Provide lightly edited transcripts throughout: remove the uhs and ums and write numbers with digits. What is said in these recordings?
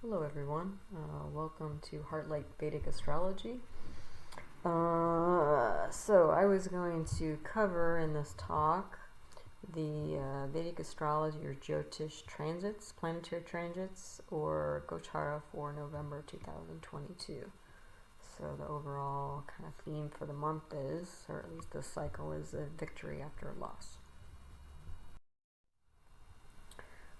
Hello everyone, welcome to Heartlight Vedic Astrology. So I was going to cover in this talk the Vedic Astrology or Jyotish transits, planetary transits, or Gochara for November 2022. So the overall kind of theme for the month is, or at least the cycle is, a victory after a loss.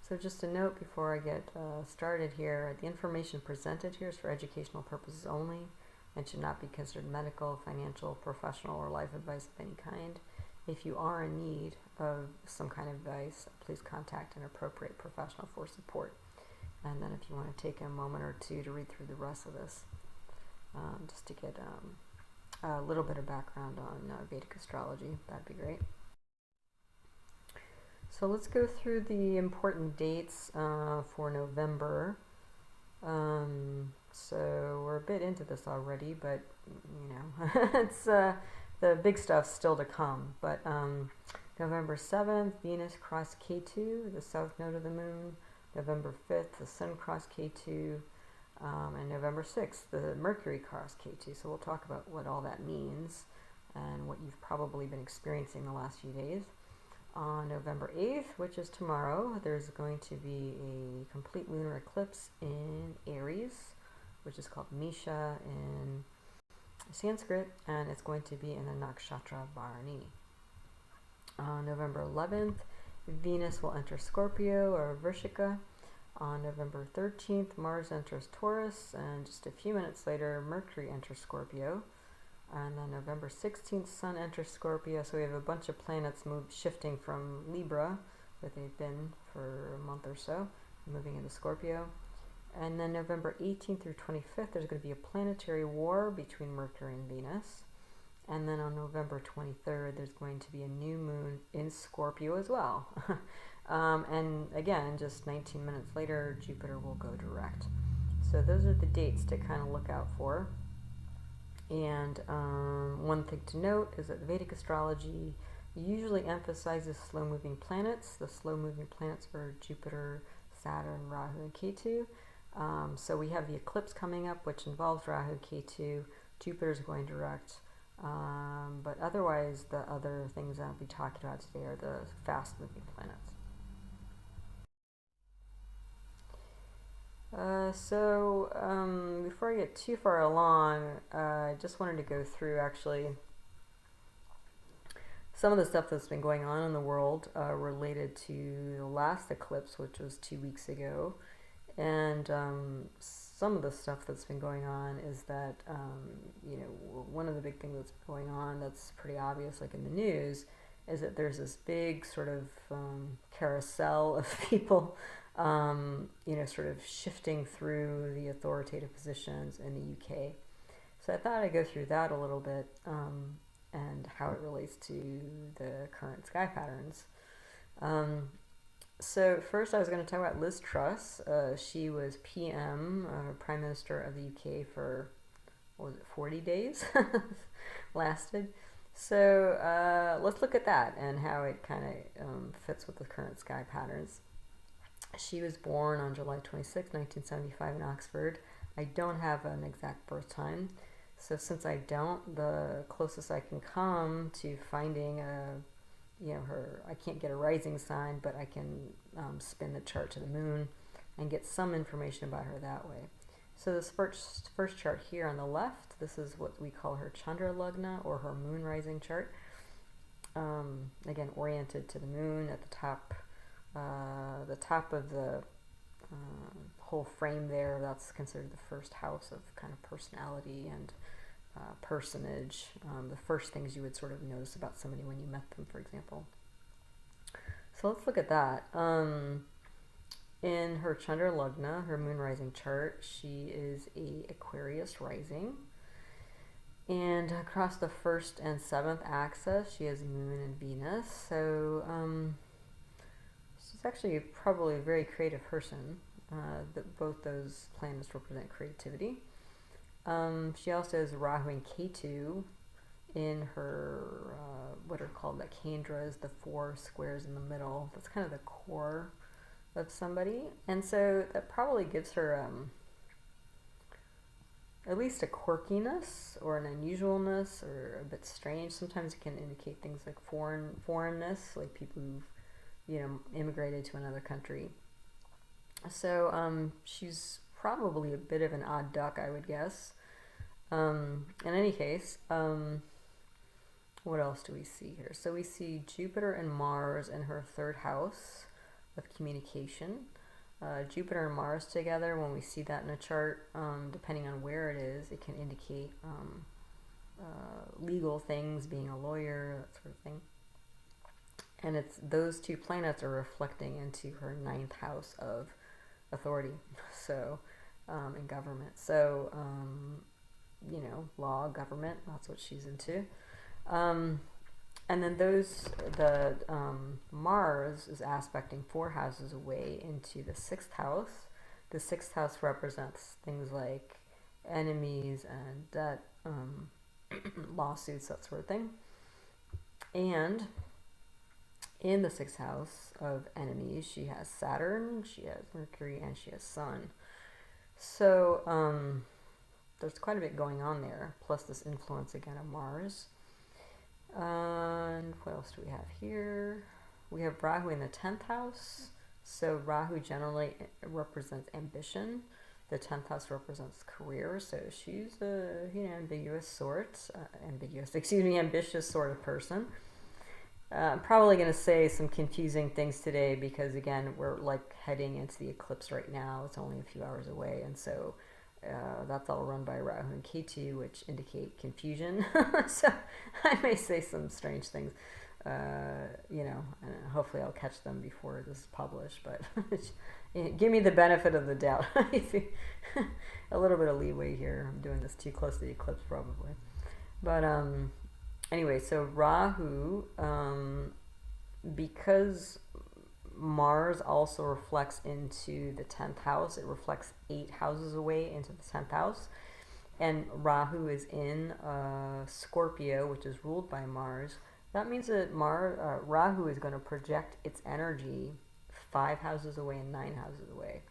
So just a note before I get started here, the information presented here is for educational purposes only and should not be considered medical, financial, professional, or life advice of any kind. If you are in need of some kind of advice, please contact an appropriate professional for support. And then if you want to take a moment or two to read through the rest of this, just to get a little bit of background on Vedic astrology, that'd be great. So let's go through the important dates for November. So we're a bit into this already, but you know, it's the big stuff's still to come. But November 7th, Venus crossed K2, the south node of the moon. November 5th, the Sun crossed K2. And November 6th, the Mercury crossed K2. So we'll talk about what all that means and what you've probably been experiencing the last few days. On November 8th, which is tomorrow, there's going to be a complete lunar eclipse in Aries, which is called Misha in Sanskrit, and it's going to be in the nakshatra Bharani. On November 11th, Venus will enter Scorpio or Vrishika. On November 13th, Mars enters Taurus, and just a few minutes later, Mercury enters Scorpio. And then November 16th, Sun enters Scorpio. So we have a bunch of planets shifting from Libra, where they've been for a month or so, moving into Scorpio. And then November 18th through 25th, there's going to be a planetary war between Mercury and Venus. And then on November 23rd, there's going to be a new moon in Scorpio as well. And again, just 19 minutes later, Jupiter will go direct. So those are the dates to kind of look out for. And one thing to note is that the Vedic astrology usually emphasizes slow-moving planets. The slow-moving planets are Jupiter, Saturn, Rahu, and Ketu. So we have the eclipse coming up, which involves Rahu, Ketu. Jupiter's going direct. But otherwise, the other things I'll be talking about today are the fast-moving planets. Before I get too far along, I just wanted to go through actually some of the stuff that's been going on in the world related to the last eclipse, which was 2 weeks ago. And some of the stuff that's been going on is that, one of the big things that's going on that's pretty obvious, like in the news, is that there's this big sort of carousel of people sort of shifting through the authoritative positions in the UK. So I thought I'd go through that a little bit and how it relates to the current sky patterns. So first I was going to talk about Liz Truss. She was PM, Prime Minister of the UK for, 40 days? Lasted. So let's look at that and how it kind of fits with the current sky patterns. She was born on July 26, 1975 in Oxford. I don't have an exact birth time. So since I don't, the closest I can come to finding I can't get a rising sign, but I can spin the chart to the moon and get some information about her that way. So this first chart here on the left, this is what we call her Chandra Lagna, or her moon rising chart. Again, oriented to the moon at the top of the whole frame there. That's considered the first house of kind of personality and personage, the first things you would sort of notice about somebody when you met them, for example. So let's look at that. In her Chandra Lagna, her moon rising chart, she is a Aquarius rising. And across the 1st and 7th axis, she has Moon and Venus. So she's actually probably a very creative person. Both those planets represent creativity. She also has Rahu and Ketu in her, what are called the Kendras, the 4 squares in the middle. That's kind of the core of somebody. And so that probably gives her at least a quirkiness or an unusualness or a bit strange. Sometimes it can indicate things like foreignness, like people who've, immigrated to another country. So she's probably a bit of an odd duck, I would guess. In any case, what else do we see here? So we see Jupiter and Mars in her third house of communication. Jupiter and Mars together, when we see that in a chart, depending on where it is, it can indicate legal things, being a lawyer, that sort of thing. And it's those two planets are reflecting into her ninth house of authority, so in government. So law, government, that's what she's into. And then the Mars is aspecting 4 houses away into the 6th house. The 6th house represents things like enemies and debt, lawsuits, that sort of thing. And in the 6th house of enemies, she has Saturn, she has Mercury, and she has Sun. So there's quite a bit going on there, plus this influence again of Mars. And what else do we have here? We have Rahu in the 10th house. So Rahu generally represents ambition. The 10th house represents career. So she's a ambitious sort of person. I'm probably going to say some confusing things today because, again, we're like heading into the eclipse right now. It's only a few hours away, and so that's all run by Rahu and Ketu, which indicate confusion. So I may say some strange things, and hopefully I'll catch them before this is published, but give me the benefit of the doubt. A little bit of leeway here. I'm doing this too close to the eclipse probably. But anyway, so Rahu, because Mars also reflects into the 10th house. It reflects 8 houses away into the 10th house. And Rahu is in Scorpio, which is ruled by Mars. That means that Rahu is going to project its energy 5 houses away and 9 houses away.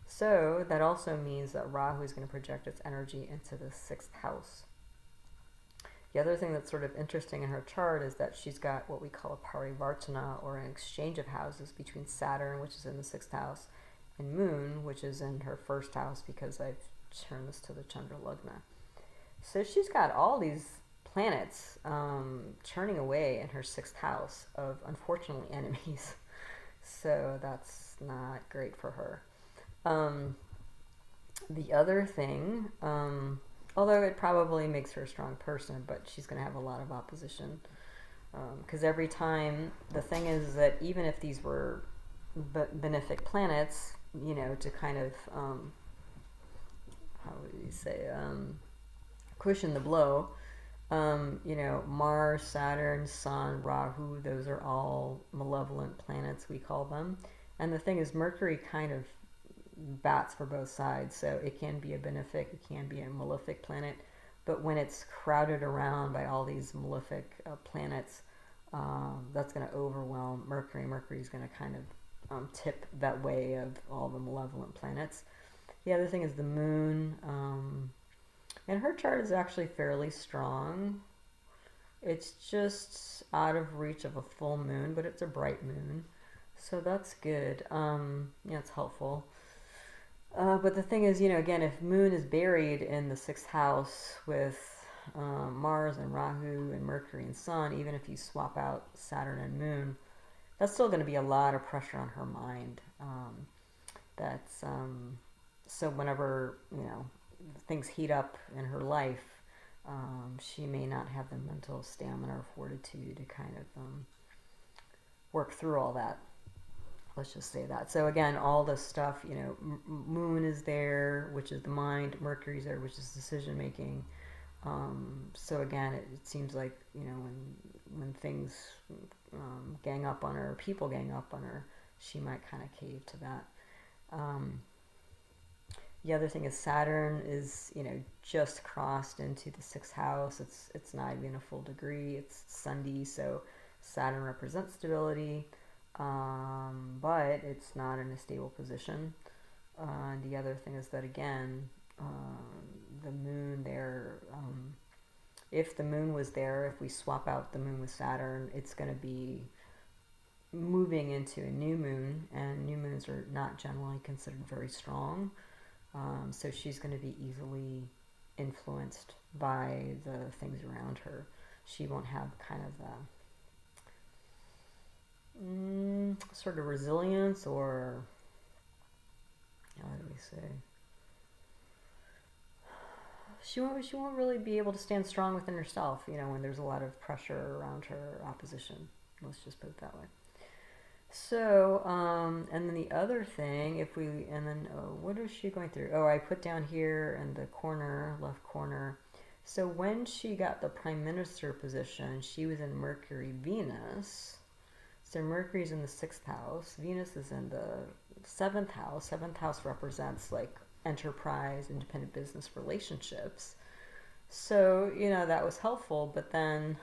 So that also means that Rahu is going to project its energy into the 6th house. The other thing that's sort of interesting in her chart is that she's got what we call a parivartana, or an exchange of houses, between Saturn, which is in the 6th house, and Moon, which is in her 1st house, because I've turned this to the Chandra Lagna. So she's got all these planets churning away in her 6th house of, unfortunately, enemies. So that's not great for her. The other thing, although it probably makes her a strong person, but she's going to have a lot of opposition. Because every time, the thing is that even if these were benefic planets, to kind of, how would you say, cushion the blow, Mars, Saturn, Sun, Rahu, those are all malevolent planets, we call them. And the thing is, Mercury kind of bats for both sides, so it can be a benefic, it can be a malefic planet, but when it's crowded around by all these malefic planets, that's going to overwhelm Mercury. Mercury's going to kind of tip that way of all the malevolent planets. The other thing is the Moon, and her chart is actually fairly strong. It's just out of reach of a full moon, but it's a bright moon, so that's good. It's helpful. But the thing is, again, if Moon is buried in the 6th house with Mars and Rahu and Mercury and Sun, even if you swap out Saturn and Moon, that's still going to be a lot of pressure on her mind. So whenever, things heat up in her life, she may not have the mental stamina or fortitude to kind of work through all that. Let's just say that. So again, all this stuff, Moon is there, which is the mind. Mercury's there, which is decision making. So again, it seems like, when things gang up on her, people gang up on her, she might kind of cave to that. The other thing is Saturn is, just crossed into the 6th house. It's not even a full degree. It's Sunday, so Saturn represents stability. But it's not in a stable position. The other thing is that, again, the moon there. If the moon was there, if we swap out the moon with Saturn, it's going to be moving into a new moon, and new moons are not generally considered very strong. So she's going to be easily influenced by the things around her. She won't have kind of the sort of resilience, or how do we say? She won't really be able to stand strong within herself, when there's a lot of pressure around her, opposition. Let's just put it that way. So, and then the other thing, what is she going through? Oh, I put down here in the corner, left corner. So when she got the prime minister position, she was in Mercury, Venus. So Mercury's in the 6th house. Venus is in the 7th house. 7th house represents like enterprise, independent business, relationships. So, that was helpful. But then,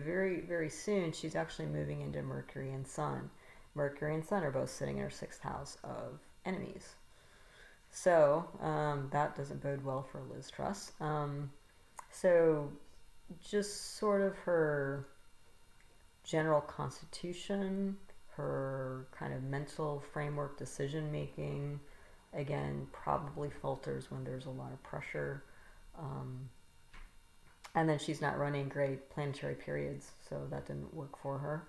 very, very soon, she's actually moving into Mercury and Sun. Mercury and Sun are both sitting in her 6th house of enemies. So that doesn't bode well for Liz Truss. So just sort of her general constitution, her kind of mental framework, decision making, again, probably falters when there's a lot of pressure. And then she's not running great planetary periods, so that didn't work for her.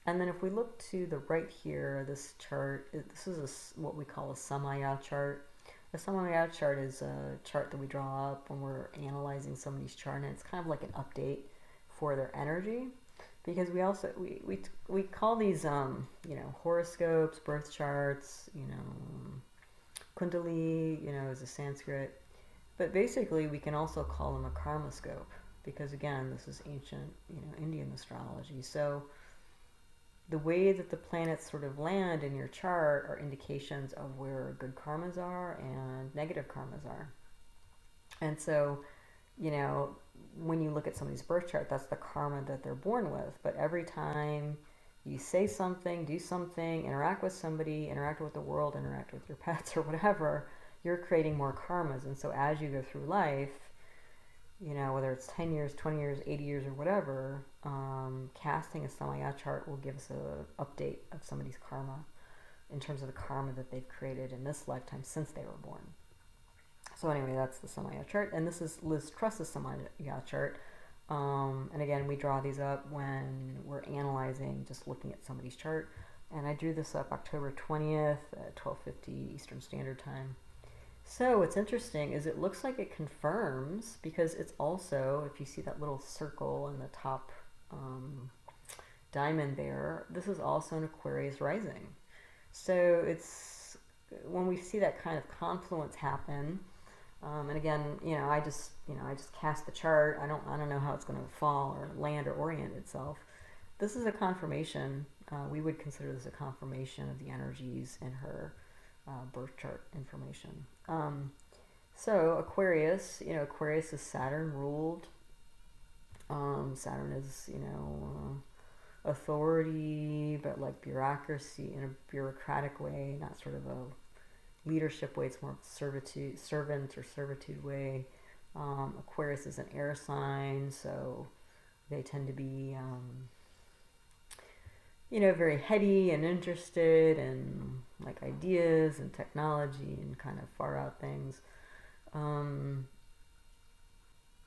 And then if we look to the right here, this chart, this is what we call a Samaya chart. A Samaya chart is a chart that we draw up when we're analyzing somebody's chart, and it's kind of like an update for their energy. Because we also, we call these, horoscopes, birth charts, Kundali, is a Sanskrit. But basically, we can also call them a karma scope, because again, this is ancient, Indian astrology. So the way that the planets sort of land in your chart are indications of where good karmas are and negative karmas are. And so, when you look at somebody's birth chart, that's the karma that they're born with. But every time you say something, do something, interact with somebody, interact with the world, interact with your pets or whatever, you're creating more karmas. And so as you go through life, whether it's 10 years, 20 years, 80 years, or whatever, casting a Samaya chart will give us an update of somebody's karma in terms of the karma that they've created in this lifetime since they were born. So anyway, that's the Samaya chart. And this is Liz Truss's Samaya chart. And again, we draw these up when we're analyzing, just looking at somebody's chart. And I drew this up October 20th at 12:50 Eastern Standard Time. So what's interesting is it looks like it confirms, because it's also, if you see that little circle in the top diamond there, this is also an Aquarius rising. So it's, when we see that kind of confluence happen, and again, I just cast the chart. I don't know how it's going to fall or land or orient itself. This is a confirmation. We would consider this a confirmation of the energies in her birth chart information. So Aquarius, Aquarius is Saturn ruled. Saturn is, authority, but like bureaucracy in a bureaucratic way, not sort of a leadership way. It's more servant or servitude way. Aquarius is an air sign, so they tend to be, very heady and interested in like ideas and technology and kind of far out things.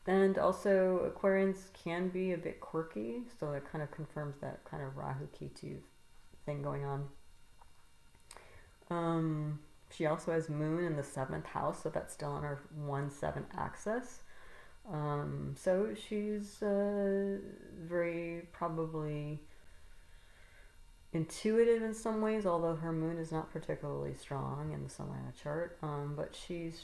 And also Aquarians can be a bit quirky, so that kind of confirms that kind of Rahu Ketu thing going on. She also has Moon in the 7th house, so that's still on her 1-7 axis. So she's very probably intuitive in some ways, although her Moon is not particularly strong in the Samaya chart. But she's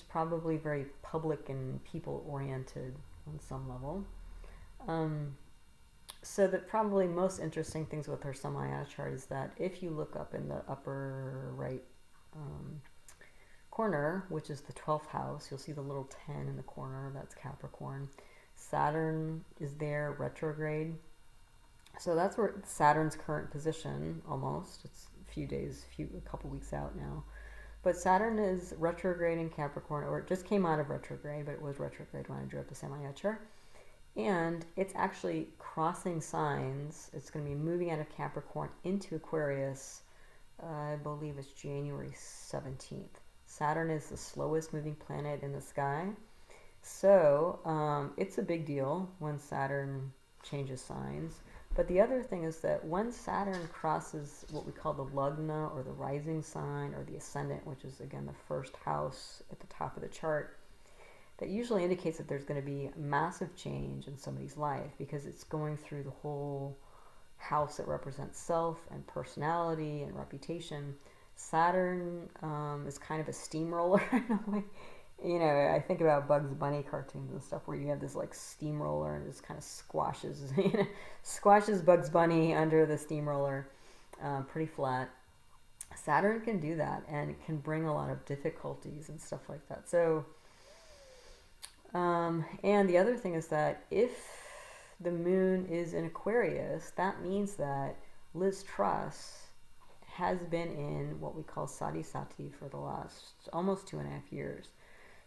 probably very public and people-oriented on some level. So the probably most interesting things with her Samaya chart is that if you look up in the upper right corner, which is the 12th house, you'll see the little 10 in the corner. That's Capricorn. Saturn is there, retrograde. So that's where Saturn's current position, almost. It's a couple weeks out now. But Saturn is retrograde in Capricorn, or it just came out of retrograde, but it was retrograde when I drew up the Samayachar. And it's actually crossing signs. It's going to be moving out of Capricorn into Aquarius. I believe it's January 17th. Saturn is the slowest moving planet in the sky. So it's a big deal when Saturn changes signs. But the other thing is that when Saturn crosses what we call the lugna, or the rising sign, or the ascendant, which is again the first house at the top of the chart, that usually indicates that there's going to be massive change in somebody's life, because it's going through the whole house that represents self and personality and reputation. Saturn is kind of a steamroller in a way. You know, I think about Bugs Bunny cartoons and stuff where you have this like steamroller and it just kind of squashes, squashes Bugs Bunny under the steamroller, pretty flat. Saturn can do that, and it can bring a lot of difficulties and stuff like that. So, and the other thing is that if the moon is in Aquarius, that means that Liz Truss has been in what we call Sati Sati for the last almost 2.5 years.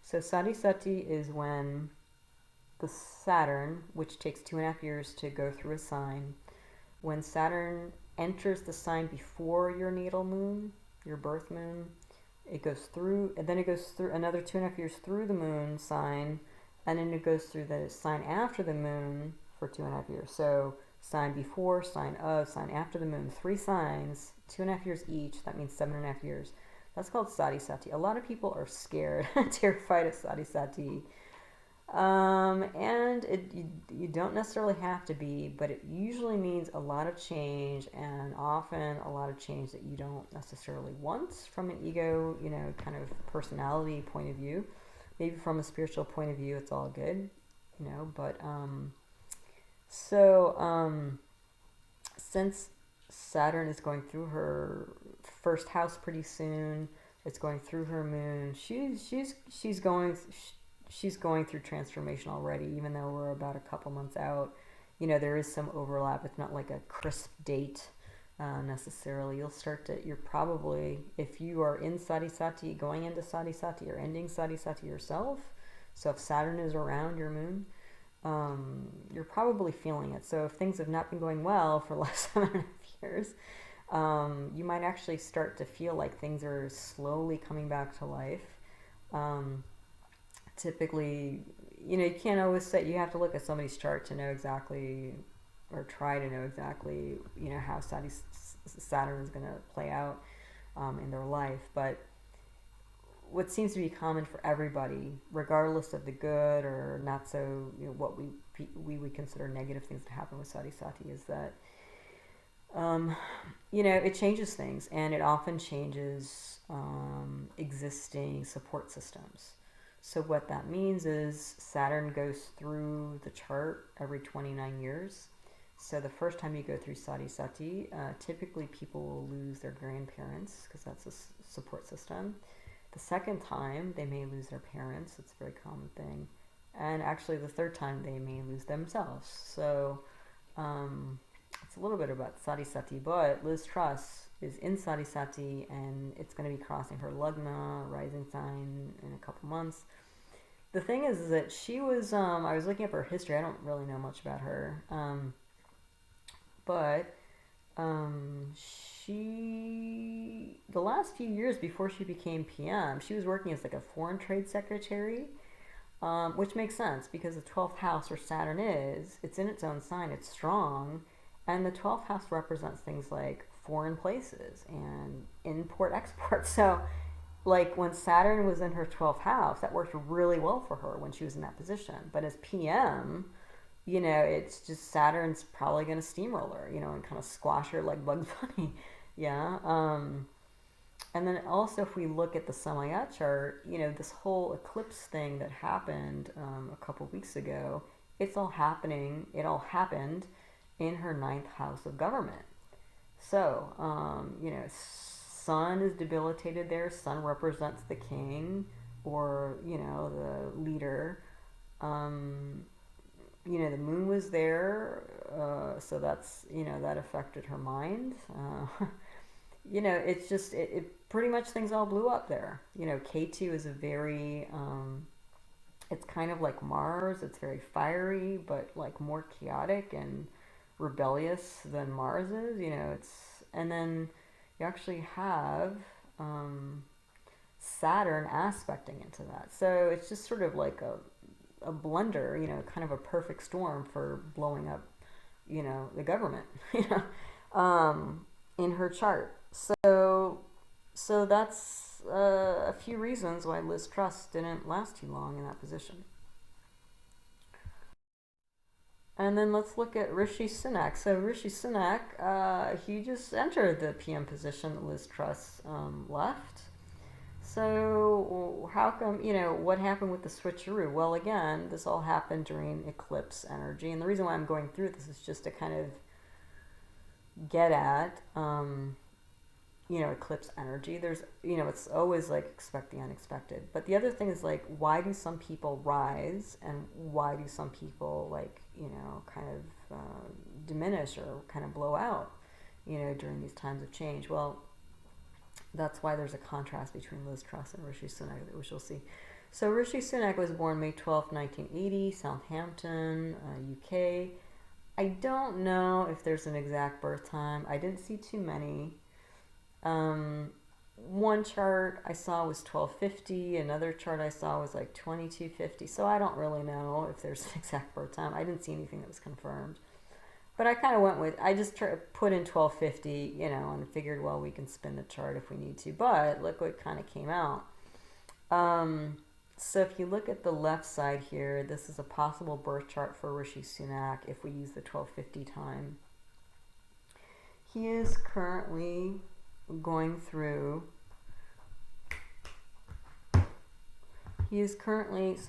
So Sati Sati is when the Saturn, which takes 2.5 years to go through a sign, when Saturn enters the sign before your natal moon, your birth moon, it goes through, and then it goes through another 2.5 years through the moon sign, and then it goes through the sign after the moon for 2.5 years. So sign before, sign of, sign after the moon, 3 signs, 2.5 years each. That means 7.5 years. That's called Sati Sati. A lot of people are scared, terrified of Sati Sati. And you don't necessarily have to be, but it usually means a lot of change, and often a lot of change that you don't necessarily want from an ego, kind of personality point of view. Maybe from a spiritual point of view, it's all good, but since Saturn is going through her first house pretty soon, it's going through her moon. She's going through transformation already, even though we're about a couple months out. There is some overlap. It's not like a crisp date necessarily. You're probably, if you are in Sati Sati, going into Sati Sati, or ending Sati Sati yourself. So if Saturn is around your moon, you're probably feeling it. So if things have not been going well for the last 7.5 years, you might actually start to feel like things are slowly coming back to life. Typically, you can't always say, you have to look at somebody's chart to know exactly, or try to know exactly, how Saturn is going to play out in their life. But what seems to be common for everybody, regardless of the good or not so, what we would consider negative things that happen with Sati Sati, is that it changes things, and it often changes existing support systems. So what that means is Saturn goes through the chart every 29 years. So the first time you go through Sati Sati, typically people will lose their grandparents, because that's a support system. The second time, they may lose their parents. It's a very common thing. And actually, the third time, they may lose themselves. So it's a little bit about Sati Sati, but Liz Truss is in Sati Sati, and it's going to be crossing her lugna, rising sign, in a couple months. The thing is that she was, I was looking up her history. I don't really know much about her. But the last few years before she became PM, she was working as like a foreign trade secretary, which makes sense because the 12th house, where Saturn is, it's in its own sign, it's strong, and the 12th house represents things like foreign places and import-export. So like when Saturn was in her 12th house, that worked really well for her when she was in that position. But as PM, it's just Saturn's probably going to steamroller, and kind of squash her like Bugs Bunny. Yeah. And then also, if we look at the Samaya chart, this whole eclipse thing that happened a couple weeks ago, it all happened in her 9th house of government. So, Sun is debilitated there. Sun represents the king, or, the leader. The moon was there, so that's, that affected her mind. It's just, pretty much things all blew up there. You know, K2 is a very, it's kind of like Mars. It's very fiery, but like more chaotic and rebellious than Mars is. You know, and then you actually have Saturn aspecting into that. So it's just sort of like a blender, you know, kind of a perfect storm for blowing up, you know, the government, you know, in her chart. So that's a few reasons why Liz Truss didn't last too long in that position. And then let's look at Rishi Sunak. So Rishi Sunak, he just entered the PM position that Liz Truss left. So how come, you know, what happened with the switcheroo? Well, again, this all happened during eclipse energy. And the reason why I'm going through this is just to kind of get at, you know, eclipse energy. There's, you know, it's always like expect the unexpected. But the other thing is like, why do some people rise and why do some people like, you know, kind of diminish or kind of blow out, you know, during these times of change? Well, that's why there's a contrast between Liz Truss and Rishi Sunak, which you'll see. So Rishi Sunak was born May 12th, 1980, Southampton, UK. I don't know if there's an exact birth time. I didn't see too many. One chart I saw was 1250. Another chart I saw was like 2250. So I don't really know if there's an exact birth time. I didn't see anything that was confirmed. But I kind of went with, I just put in 1250, you know, and figured, well, we can spin the chart if we need to. But look what kind of came out. So if you look at the left side here, this is a possible birth chart for Rishi Sunak if we use the 1250 time. He is currently going through, so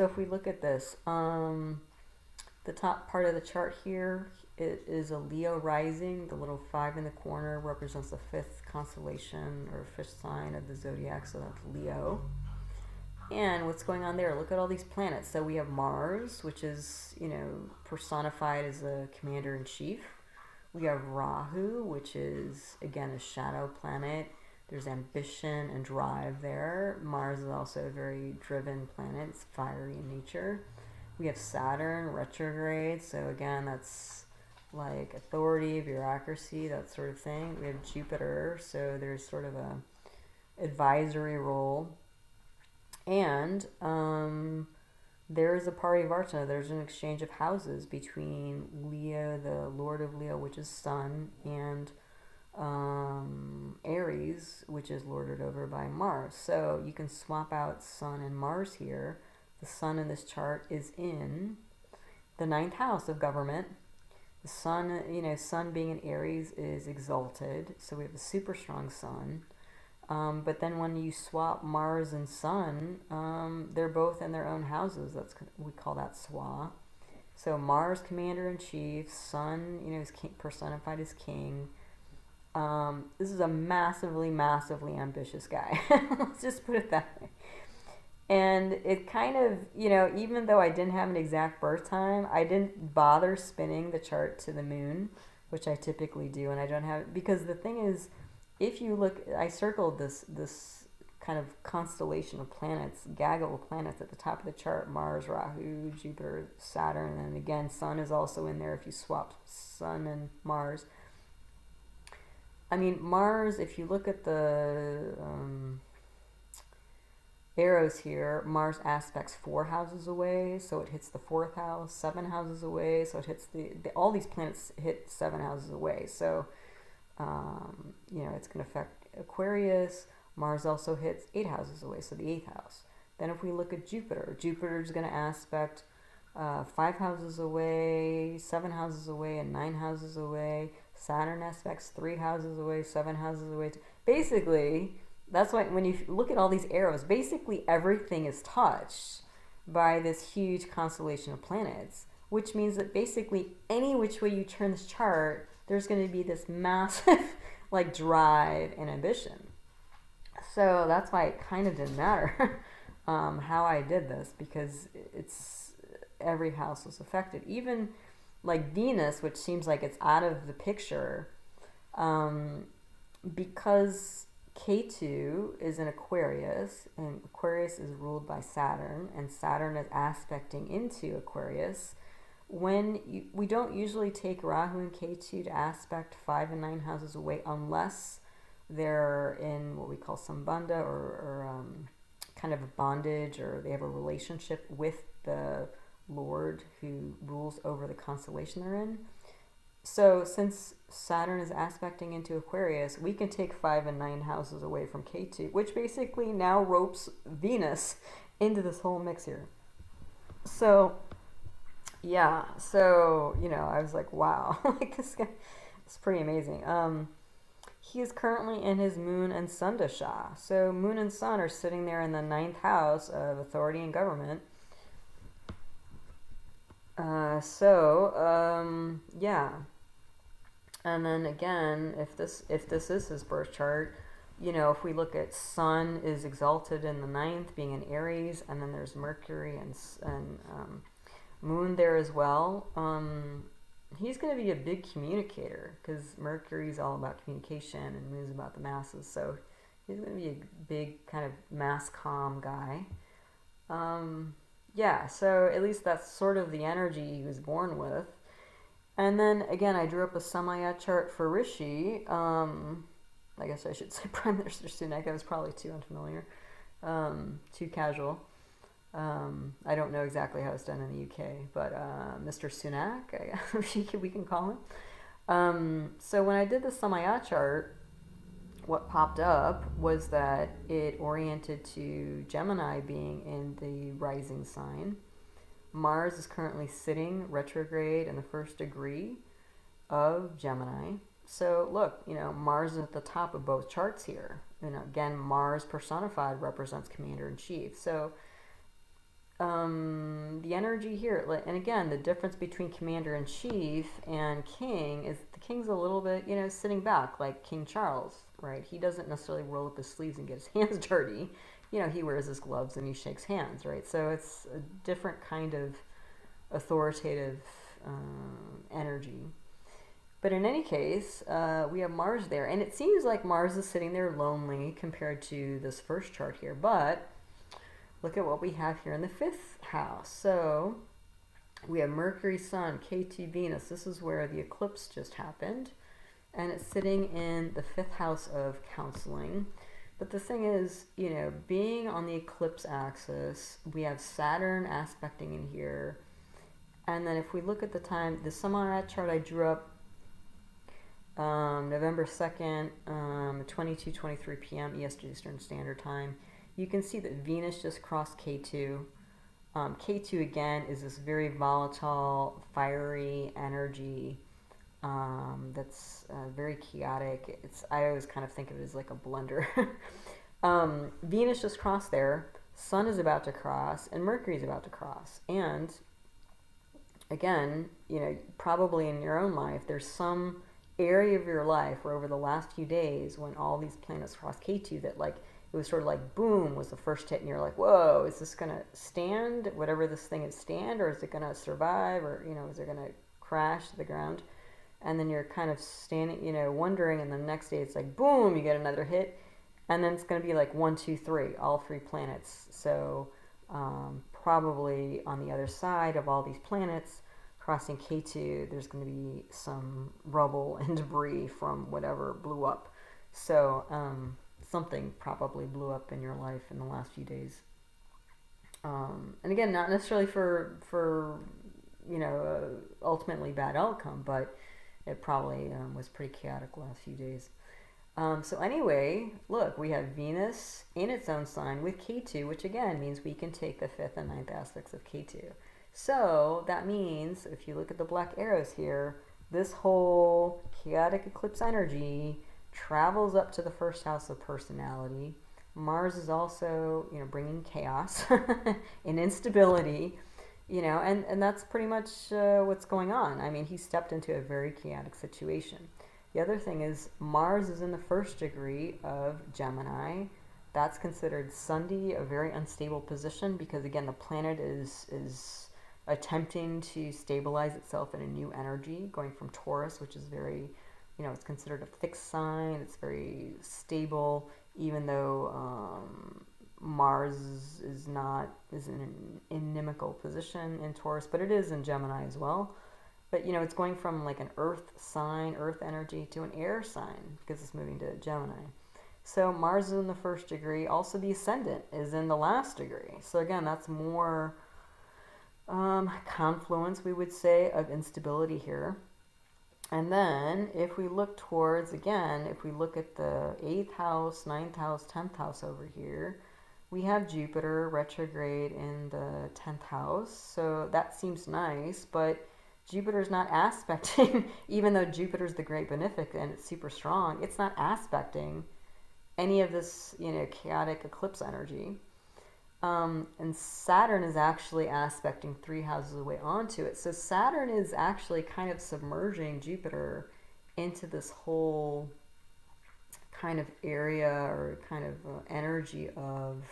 if we look at this, the top part of the chart here, it is a Leo rising. The little 5 in the corner represents the 5th constellation or 5th sign of the zodiac, so that's Leo. And what's going on there? Look at all these planets. So we have Mars, which is, you know, personified as a commander-in-chief. We have Rahu, which is, again, a shadow planet. There's ambition and drive there. Mars is also a very driven planet. It's fiery in nature. We have Saturn, retrograde. So again, that's like authority, bureaucracy, that sort of thing. We have Jupiter. So there's sort of a advisory role. And there's a Parivartana. There's an exchange of houses between Leo, the Lord of Leo, which is Sun, and Aries, which is lorded over by Mars. So you can swap out Sun and Mars here. The Sun in this chart is in the 9th house of government. The Sun, you know, Sun being in Aries is exalted. So we have a super strong Sun. But then when you swap Mars and Sun, they're both in their own houses. We call that SWA. So Mars, commander-in-chief, Sun, you know, is personified as king. This is a massively, massively ambitious guy. Let's just put it that way. And it kind of, you know, even though I didn't have an exact birth time, I didn't bother spinning the chart to the moon, which I typically do, and I don't have, because the thing is, if you look, I circled this kind of constellation of planets, gaggle of planets at the top of the chart: Mars, Rahu, Jupiter, Saturn, and again, Sun is also in there if you swap Sun and Mars. I mean, Mars, if you look at the arrows here, Mars aspects 4 houses away, so it hits the 4th house, 7 houses away, so it hits all these planets hit 7 houses away. So you know, it's going to affect Aquarius. Mars also hits 8 houses away, so the 8th house. Then if we look at Jupiter, Jupiter is going to aspect 5 houses away, 7 houses away, and 9 houses away. Saturn aspects 3 houses away, 7 houses away. Basically, that's why when you look at all these arrows, basically everything is touched by this huge constellation of planets, which means that basically any which way you turn this chart, there's going to be this massive like drive and ambition. So that's why it kind of didn't matter how I did this, because it's every house was affected. Even like Venus, which seems like it's out of the picture, because K2 is in Aquarius, and Aquarius is ruled by Saturn, and Saturn is aspecting into Aquarius. We don't usually take Rahu and K2 to aspect 5 and 9 houses away unless they're in what we call sambandha or kind of a bondage, or they have a relationship with the Lord who rules over the constellation they're in. So since Saturn is aspecting into Aquarius, we can take 5 and 9 houses away from K2, which basically now ropes Venus into this whole mix here. So, yeah, so, I was like, wow, like this guy, it's pretty amazing. He is currently in his Moon and Sun Dasha. So Moon and Sun are sitting there in the 9th house of authority and government. Yeah. And then again, if this is his birth chart, if we look at Sun is exalted in the 9th, being in Aries, and then there's Mercury and Moon there as well. He's going to be a big communicator because Mercury's all about communication and Moon's about the masses. So he's going to be a big kind of mass comm guy. Yeah, so at least that's sort of the energy he was born with. And then again, I drew up a Samaya chart for Rishi. I guess I should say Prime Minister Sunak. I was probably too unfamiliar, too casual. I don't know exactly how it's done in the UK, but Mr. Sunak, we can call him. So when I did the Samaya chart, what popped up was that it oriented to Gemini being in the rising sign. Mars is currently sitting retrograde in the 1st degree of Gemini. So look, Mars is at the top of both charts here. Again, Mars personified represents commander-in-chief. So the energy here, and again, the difference between commander-in-chief and king is the king's a little bit, sitting back, like King Charles, right? He doesn't necessarily roll up his sleeves and get his hands dirty. He wears his gloves and he shakes hands, right? So it's a different kind of authoritative energy. But in any case, we have Mars there, and it seems like Mars is sitting there lonely compared to this first chart here, but look at what we have here in the 5th house. So we have Mercury, Sun, K2, Venus. This is where the eclipse just happened. And it's sitting in the 5th house of counseling. But the thing is, being on the eclipse axis, we have Saturn aspecting in here. And then if we look at the time, the Samara chart I drew up November 2nd, 22:23 p.m. EST Eastern Standard Time. You can see that Venus just crossed K2. K2 again is this very volatile, fiery energy that's very chaotic. I always kind of think of it as like a blender. Venus just crossed there. Sun is about to cross, and Mercury is about to cross. And again, probably in your own life, there's some area of your life where over the last few days, when all these planets crossed K2, that it was sort of like boom was the first hit, and you're like, whoa, is this going to stand, whatever this thing is, stand, or is it going to survive, or, is it going to crash to the ground? And then you're kind of standing, wondering, and the next day it's like, boom, you get another hit, and then it's going to be like 1, 2, 3, all 3 planets. So probably on the other side of all these planets crossing K2, there's going to be some rubble and debris from whatever blew up. So, something probably blew up in your life in the last few days. And again, not necessarily for ultimately bad outcome, but it probably was pretty chaotic the last few days. So anyway, look, we have Venus in its own sign with K2, which again means we can take the 5th and 9th aspects of K2. So that means, if you look at the black arrows here, this whole chaotic eclipse energy travels up to the 1st house of personality. Mars is also, bringing chaos and instability, and that's pretty much what's going on. I mean, he stepped into a very chaotic situation. The other thing is Mars is in the 1st degree of Gemini. That's considered Sunday, a very unstable position, because again, the planet is attempting to stabilize itself in a new energy, going from Taurus, which is very, it's considered a fixed sign, it's very stable, even though Mars is in an inimical position in Taurus, but it is in Gemini as well. But it's going from like an earth sign, earth energy, to an air sign because it's moving to Gemini. So Mars is in the first degree. Also, the ascendant is in the last degree. So again, that's more confluence, we would say, of instability here. And then if we look towards, again, if we look at the 8th house, 9th house, 10th house over here, we have Jupiter retrograde in the 10th house. So that seems nice, but Jupiter's not aspecting, even though Jupiter's the great benefic and it's super strong, it's not aspecting any of this, chaotic eclipse energy. And Saturn is actually aspecting 3 houses away onto it. So Saturn is actually kind of submerging Jupiter into this whole kind of area or kind of energy of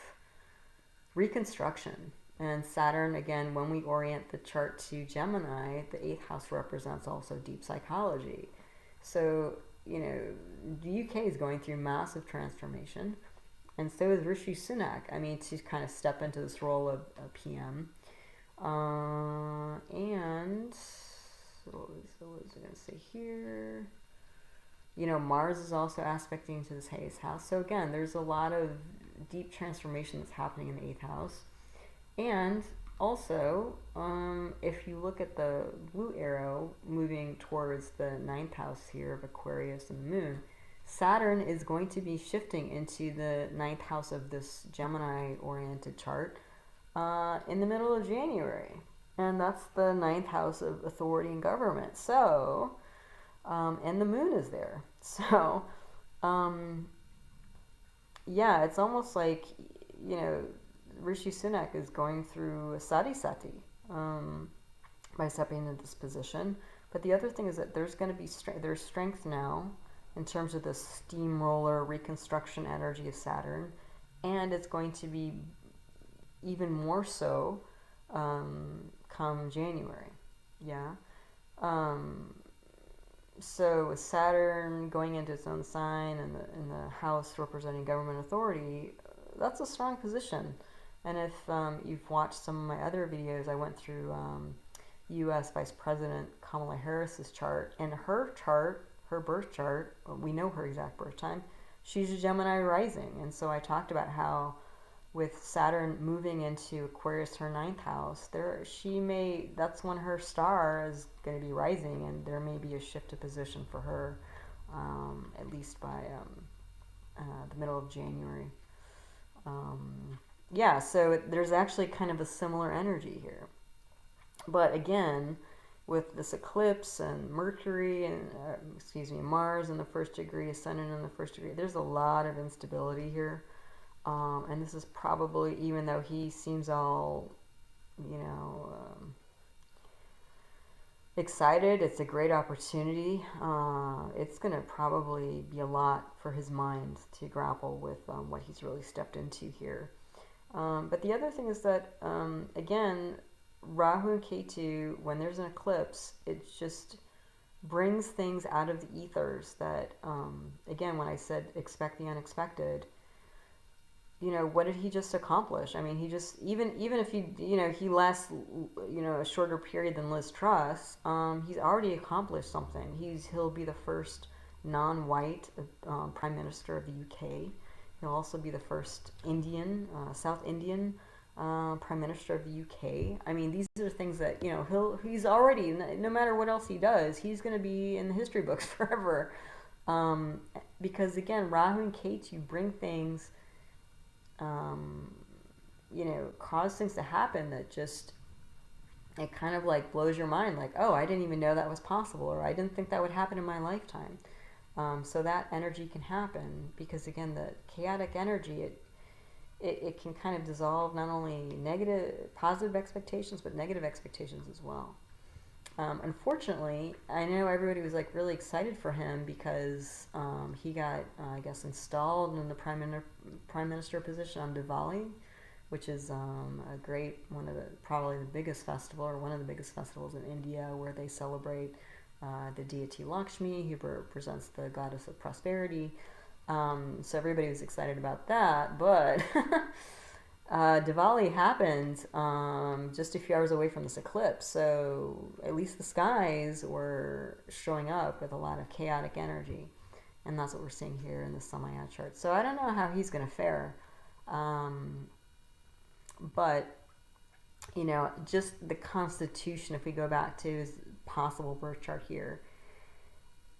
reconstruction. And Saturn, again, when we orient the chart to Gemini, the 8th house represents also deep psychology. So, the UK is going through massive transformation. And so is Rishi Sunak. I mean, to kind of step into this role of a PM. And what was I going to say here? Mars is also aspecting to this 8th house. So again, there's a lot of deep transformation that's happening in the 8th house. And also, if you look at the blue arrow moving towards the 9th house here of Aquarius and the moon, Saturn is going to be shifting into the 9th house of this Gemini-oriented chart in the middle of January. And that's the 9th house of authority and government. So, and the moon is there. So, yeah, it's almost like, Rishi Sunak is going through a sati by stepping into this position. But the other thing is that there's going to be there's strength now in terms of the steamroller reconstruction energy of Saturn, and it's going to be even more so come January. Yeah. So with Saturn going into its own sign and in the house representing government authority, that's a strong position. And if you've watched some of my other videos, I went through U.S. Vice President Kamala Harris's chart. And her chart, her birth chart, we know her exact birth time, she's a Gemini rising. And so I talked about how with Saturn moving into Aquarius, her 9th house, that's when her star is going to be rising, and there may be a shift of position for her, at least by the middle of January. Yeah, so there's actually kind of a similar energy here. But again, with this eclipse and Mercury and, Mars in the first degree, Sun in the first degree, there's a lot of instability here. And this is probably, even though he seems all, excited, it's a great opportunity. It's going to probably be a lot for his mind to grapple with what he's really stepped into here. But the other thing is that, again, Rahu and Ketu, when there's an eclipse, it just brings things out of the ethers that, again, when I said expect the unexpected, what did he just accomplish? I mean, he just, even if he lasts, a shorter period than Liz Truss, he's already accomplished something. He'll be the first non-white Prime Minister of the UK. He'll also be the first South Indian Prime Minister of the UK. I mean, these are things that, he's already, no matter what else he does, he's going to be in the history books forever. Because again, Rahu and Ketu bring things, cause things to happen that just, it kind of like blows your mind. Like, oh, I didn't even know that was possible, or I didn't think that would happen in my lifetime. So that energy can happen because, again, the chaotic energy, it can kind of dissolve not only positive expectations, but negative expectations as well. Unfortunately, I know everybody was like really excited for him because he got, I guess, installed in the prime minister position on Diwali, which is probably the biggest festival, or one of the biggest festivals in India, where they celebrate the deity Lakshmi, who represents the goddess of prosperity. So everybody was excited about that, but Diwali happened just a few hours away from this eclipse, so at least the skies were showing up with a lot of chaotic energy, and that's what we're seeing here in the Samaya chart. So I don't know how he's going to fare, but you know, just the constitution, if we go back to his possible birth chart here,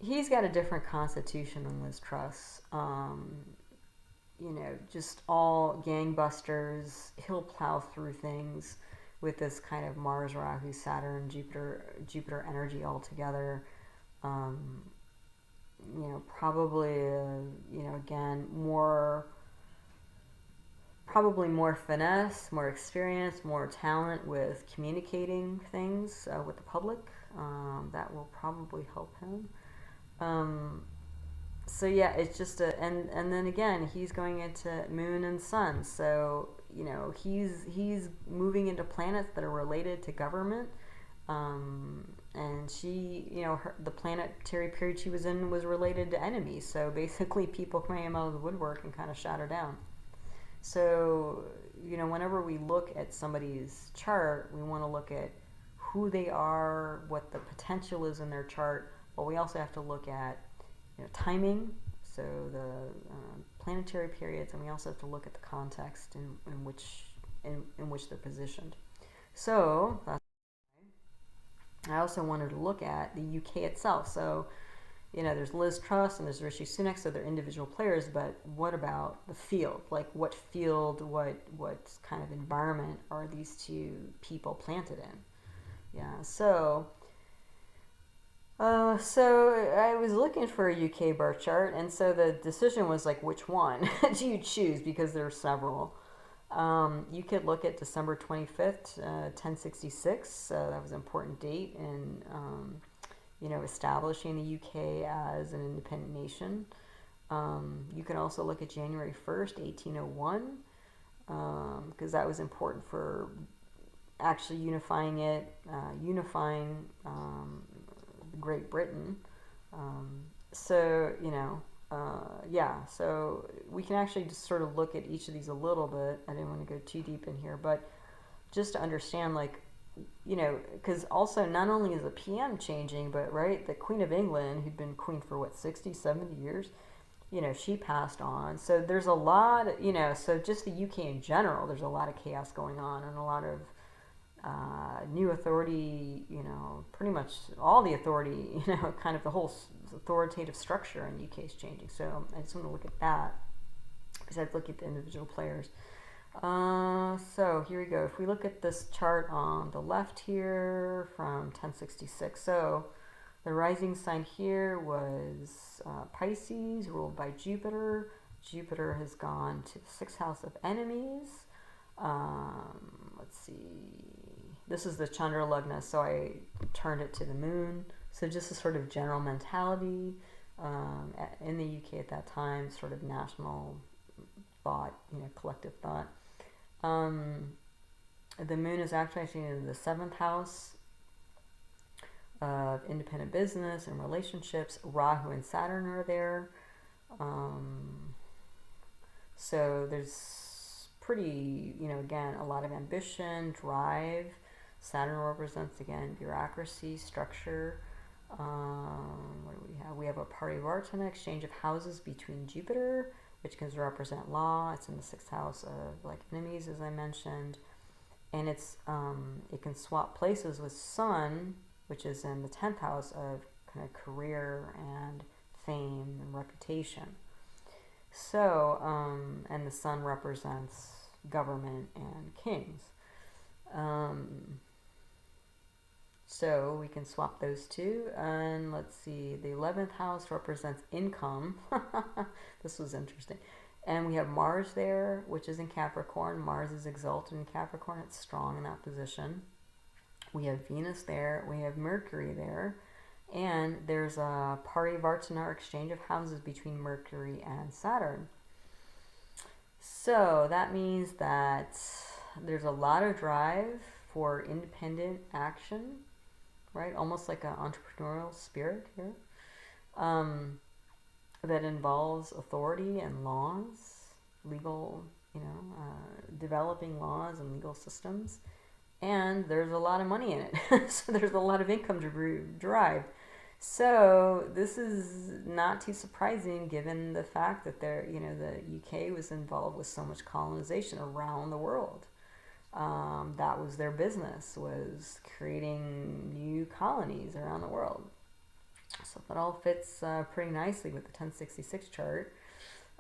he's got a different constitution than Liz Truss. You know, just all gangbusters. He'll plow through things with this kind of Mars, Rahu, Saturn, Jupiter energy all together. You know, probably, you know, again, probably more finesse, more experience, more talent with communicating things with the public. That will probably help him. So yeah, it's just and then again, he's going into Moon and Sun, so you know he's moving into planets that are related to government, and she, you know, the planetary period she was in was related to enemies, so basically people came out of the woodwork and kind of shot her down. So you know, whenever we look at somebody's chart, we want to look at who they are, what the potential is in their chart, but we also have to look at, you know, timing, so the planetary periods, and we also have to look at the context in which they're positioned. So that's, I also wanted to look at the UK itself. So you know, there's Liz Truss and there's Rishi Sunak, so they're individual players, but what about the field? Like what field, what kind of environment are these two people planted in? Yeah, so I was looking for a UK birth chart, and so the decision was like, which one do you choose? Because there are several. You could look at December 25th, 1066. That was an important date in, you know, establishing the UK as an independent nation. You can also look at January 1st, 1801, because that was important for actually unifying Great Britain. So, you know, yeah, so we can actually just sort of look at each of these a little bit. I didn't want to go too deep in here, but just to understand, like, you know, because also not only is the PM changing, but right, the Queen of England, who'd been queen for what, 60, 70 years, you know, she passed on. So there's a lot, you know, so just the UK in general, there's a lot of chaos going on and a lot of new authority, you know, pretty much all the authority, you know, kind of the whole authoritative structure in the UK is changing. So I just want to look at that besides looking at the individual players. So here we go. If we look at this chart on the left here from 1066, so the rising sign here was Pisces, ruled by Jupiter. Jupiter has gone to the 6th house of enemies. Let's see. This is the Chandra Lagna, so I turned it to the moon. So just a sort of general mentality in the UK at that time, sort of national thought, you know, collective thought. The moon is actually in the 7th house of independent business and relationships. Rahu and Saturn are there. So there's pretty, you know, again, a lot of ambition, drive. Saturn represents, again, bureaucracy, structure. What do we have? We have a Parivartana, exchange of houses between Jupiter, which can represent law. It's in the 6th house of, like, enemies, as I mentioned. And it's it can swap places with Sun, which is in the 10th house of kind of career and fame and reputation. So, and the Sun represents government and kings. So we can swap those two. And let's see, the 11th house represents income. This was interesting. And we have Mars there, which is in Capricorn. Mars is exalted in Capricorn. It's strong in that position. We have Venus there. We have Mercury there. And there's a Parivartana, exchange of houses between Mercury and Saturn. So that means that there's a lot of drive for independent action, right? Almost like an entrepreneurial spirit here. that involves authority and laws, legal, developing laws and legal systems. And there's a lot of money in it. So there's a lot of income derived. So this is not too surprising given the fact that the UK was involved with so much colonization around the world. That was their business, was creating new colonies around the world. So that all fits pretty nicely with the 1066 chart.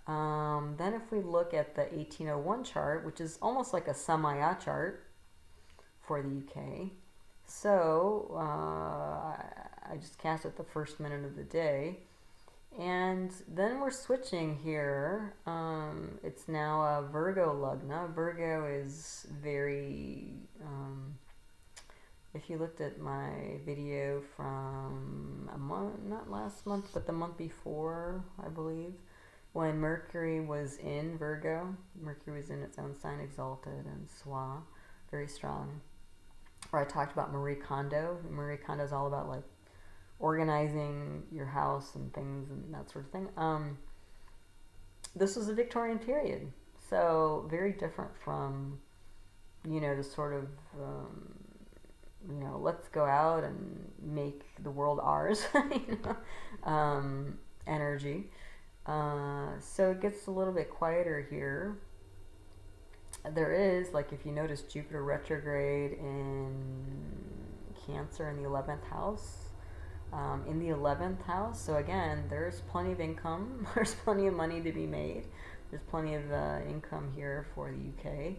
Then if we look at the 1801 chart, which is almost like a Samaya chart for the UK. So I just cast it the first minute of the day. And then we're switching here. It's now a Virgo Lugna. Virgo is very... if you looked at my video from a month, not last month, but the month before, I believe, when Mercury was in Virgo, Mercury was in its own sign, exalted and Swa, very strong. Where I talked about Marie Kondo. Marie Kondo is all about like organizing your house and things and that sort of thing. This was a Victorian period, so very different from, the sort of, let's go out and make the world ours, energy. So it gets a little bit quieter here. There is, like, if you notice, Jupiter retrograde in Cancer in the 11th house. In the 11th house, so again, there's plenty of income, there's plenty of money to be made, there's plenty of income here for the UK,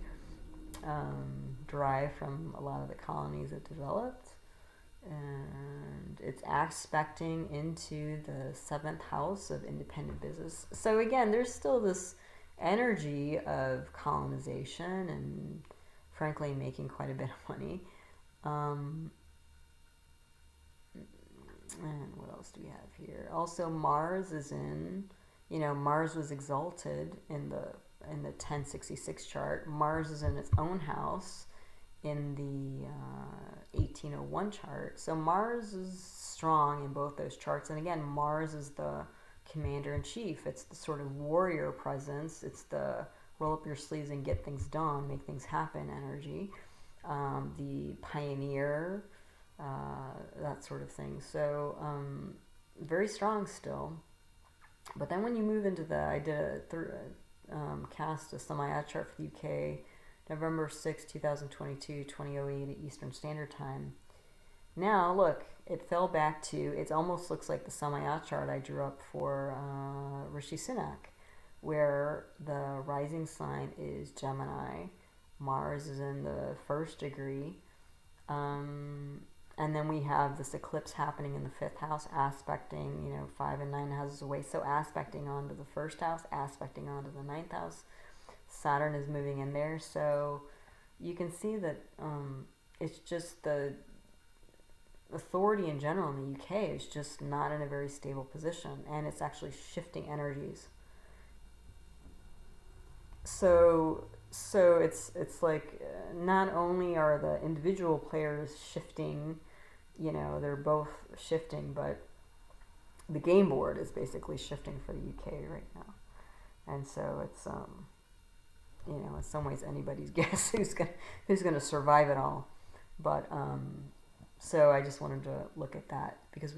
derived from a lot of the colonies that developed, and it's aspecting into the 7th house of independent business. So again, there's still this energy of colonization and frankly making quite a bit of money. And what else do we have here? Also, Mars is in, Mars was exalted in the 1066 chart. Mars is in its own house in the 1801 chart. So Mars is strong in both those charts. And again, Mars is the commander-in-chief. It's the sort of warrior presence. It's the roll up your sleeves and get things done, make things happen energy. The pioneer, that sort of thing. So very strong still. But then when you move into I did cast a Samaya chart for the UK, November 6, 2022, 2008 Eastern Standard Time. Now, look, it fell back to, it almost looks like the Samaya chart I drew up for Rishi Sunak, where the rising sign is Gemini, Mars is in the 1st degree, and then we have this eclipse happening in the 5th house, aspecting, 5 and 9 houses away, so aspecting onto the 1st house, aspecting onto the 9th house. Saturn is moving in there, so you can see that it's just the authority in general in the UK is just not in a very stable position, and it's actually shifting energies. So it's like not only are the individual players shifting, they're both shifting, but the game board is basically shifting for the UK right now, and so it's in some ways anybody's guess who's gonna survive it all, but so I just wanted to look at that because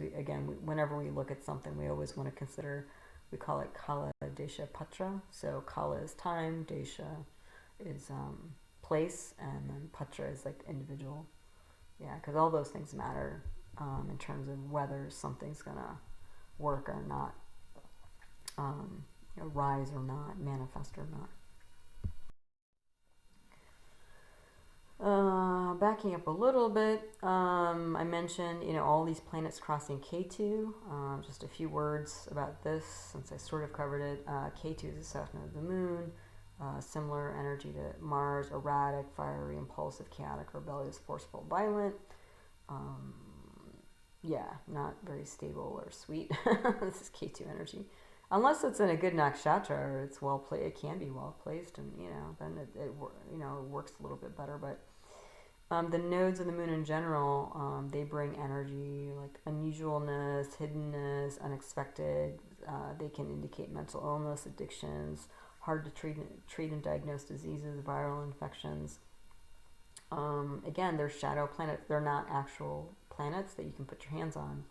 whenever we look at something, we always want to consider, we call it Kala, Desha, Patra. So Kala is time, Desha is place, and then Patra is like individual. Yeah, because all those things matter in terms of whether something's gonna work or not, rise or not, manifest or not. Backing up a little bit, I mentioned, all these planets crossing K2. Just a few words about this since I sort of covered it. K2 is the south node of the moon. Similar energy to Mars, erratic, fiery, impulsive, chaotic, rebellious, forceful, violent. Not very stable or sweet. This is K2 energy. Unless it's in a good nakshatra or it's well placed, it can be well placed, and then it works a little bit better. But the nodes of the moon in general, they bring energy like unusualness, hiddenness, unexpected, They can indicate mental illness, addictions, hard to treat and diagnose diseases, viral infections. Again, they're shadow planets. They're not actual planets that you can put your hands on.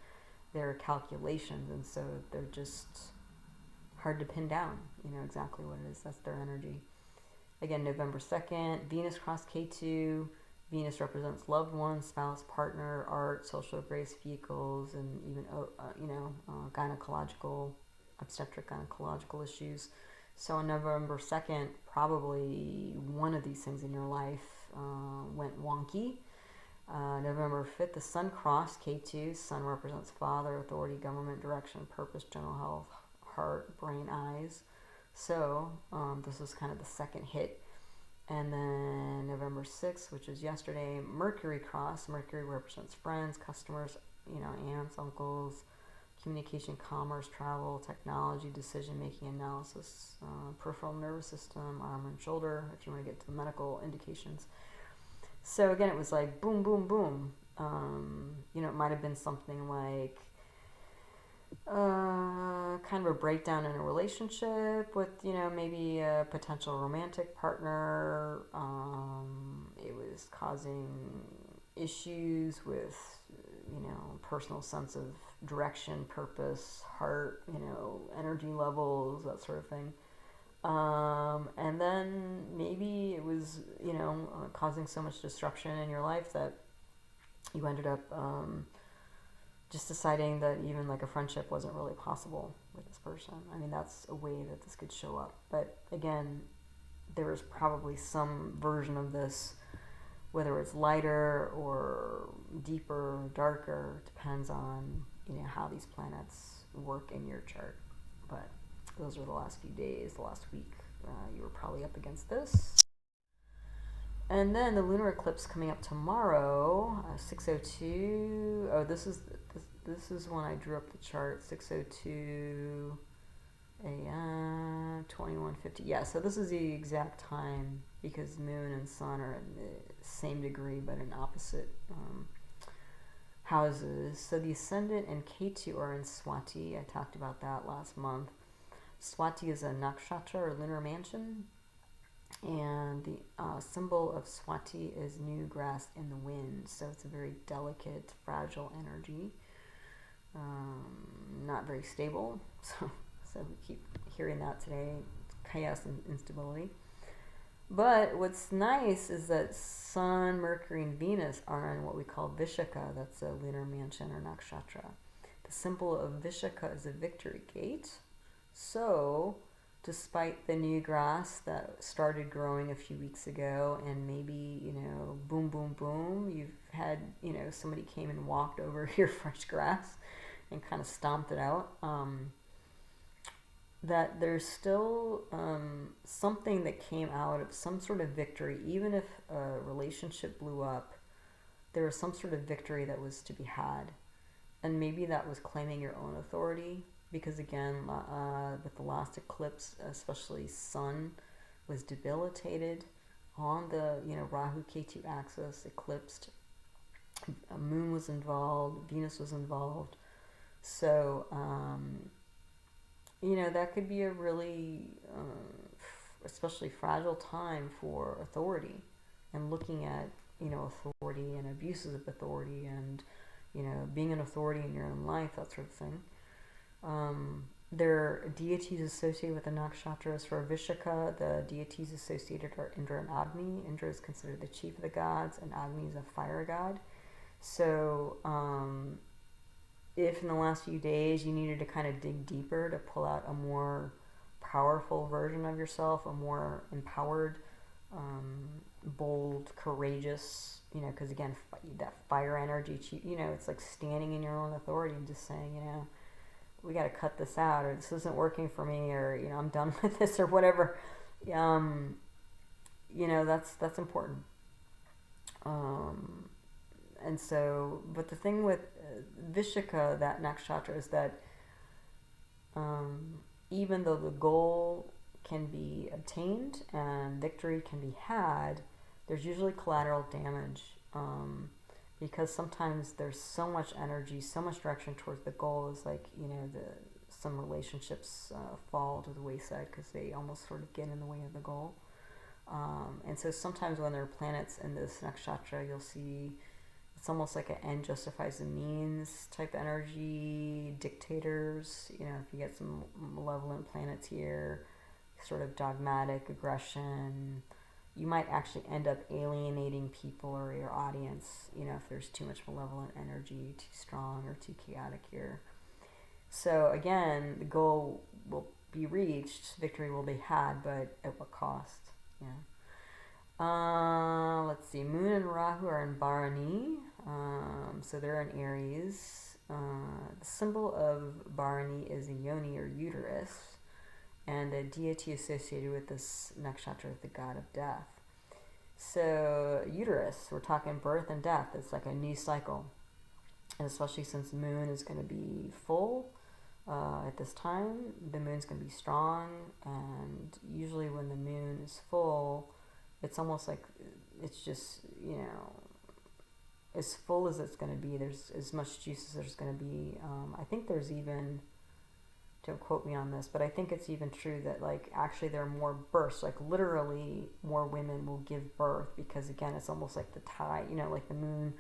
They're calculations, and so they're just hard to pin down, exactly what it is. That's their energy. Again, November 2nd, Venus cross K2. Venus represents loved ones, spouse, partner, art, social grace, vehicles, and even, obstetric gynecological issues. So on November 2nd, probably one of these things in your life went wonky. November 5th, the Sun crossed K2. Sun represents father, authority, government, direction, purpose, general health, heart, brain, eyes. So this was kind of the second hit. And then November 6th, which is yesterday, Mercury crossed. Mercury represents friends, customers, aunts, uncles, communication, commerce, travel, technology, decision-making, analysis, peripheral nervous system, arm and shoulder, if you want to get to the medical indications. So again, it was like boom, boom, boom. It might have been something like kind of a breakdown in a relationship with, maybe a potential romantic partner. It was causing issues with, personal sense of direction, purpose, heart, energy levels, that sort of thing. And then maybe it was, causing so much disruption in your life that you ended up just deciding that even like a friendship wasn't really possible with this person. I mean, that's a way that this could show up. But again, there was probably some version of this, whether it's lighter or deeper, darker, depends on, how these planets work in your chart. But those are the last few days, the last week, you were probably up against this. And then the lunar eclipse coming up tomorrow, 6:02. Oh, this is when I drew up the chart. 6:02 a.m. 21:50. Yeah, so this is the exact time because Moon and Sun are in the same degree but in opposite houses. So the ascendant and K2 are in Swati. I talked about that last month. Swati is a nakshatra or lunar mansion. And the symbol of Swati is new grass in the wind. So it's a very delicate, fragile energy. Not very stable. So we keep hearing that today. Chaos and instability. But what's nice is that Sun, Mercury, and Venus are in what we call Vishaka. That's a lunar mansion or nakshatra. The symbol of Vishaka is a victory gate. So despite the new grass that started growing a few weeks ago and maybe, boom, boom, boom, you've had, somebody came and walked over your fresh grass and kind of stomped it out, that there's still something that came out of some sort of victory. Even if a relationship blew up, there was some sort of victory that was to be had. And maybe that was claiming your own authority. Because again, with the last eclipse, especially Sun was debilitated on the Rahu Ketu axis, eclipsed. Moon was involved, Venus was involved. So that could be a really, especially fragile time for authority, and looking at authority and abuses of authority, and being an authority in your own life, that sort of thing. There are deities associated with the nakshatras. For Vishaka, the deities associated are Indra and Agni. Indra is considered the chief of the gods, and Agni is a fire god. So, if in the last few days you needed to kind of dig deeper to pull out a more powerful version of yourself, a more empowered, bold, courageous, because again, that fire energy, it's like standing in your own authority and just saying, we got to cut this out, or this isn't working for me, or I'm done with this, or whatever. That's important. And so, but the thing with Vishaka, that nakshatra, is that even though the goal can be obtained and victory can be had, there's usually collateral damage. Because sometimes there's so much energy, so much direction towards the goal. Is like, the some relationships fall to the wayside because they almost sort of get in the way of the goal. And so sometimes when there are planets in this nakshatra, you'll see it's almost like an end justifies the means type energy, dictators. You know, if you get some malevolent planets here, sort of dogmatic aggression, you might actually end up alienating people or your audience, you know, if there's too much malevolent energy, too strong or too chaotic here. So again, the goal will be reached, victory will be had, but at what cost? Yeah. Let's see, Moon and Rahu are in Bharani, so they're in Aries. The symbol of Bharani is a yoni or uterus, and the deity associated with this nakshatra is the god of death. So uterus, we're talking birth and death. It's like a new cycle, and especially since the moon is going to be full at this time, the moon's going to be strong, and usually when the moon is full, it's almost like it's just, you know, as full as it's going to be. There's as much juice as there's going to be. I think there's even, don't quote me on this, but I think it's even true that like actually there are more births, like literally more women will give birth, because again it's almost like the tide, you know, like the moon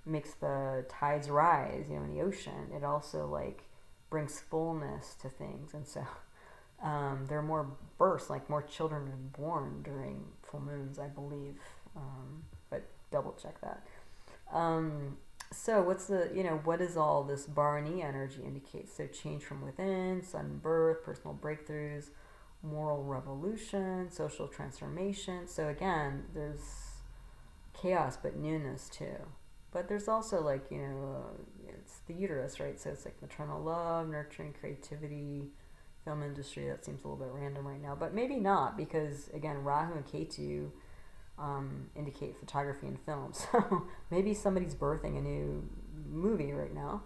makes the tides rise, you know, in the ocean. It also like brings fullness to things, and so there are more births, like more children are born during full moons, I believe, but double check that. So what's the, you know, what does all this Bharani energy indicate? So change from within, sudden birth, personal breakthroughs, moral revolution, social transformation. So again, there's chaos but newness too. But there's also like, you know, it's the uterus, right? So it's like maternal love, nurturing, creativity, film industry. That seems a little bit random right now, but maybe not, because again, Rahu and Ketu indicate photography and film. So maybe somebody's birthing a new movie right now.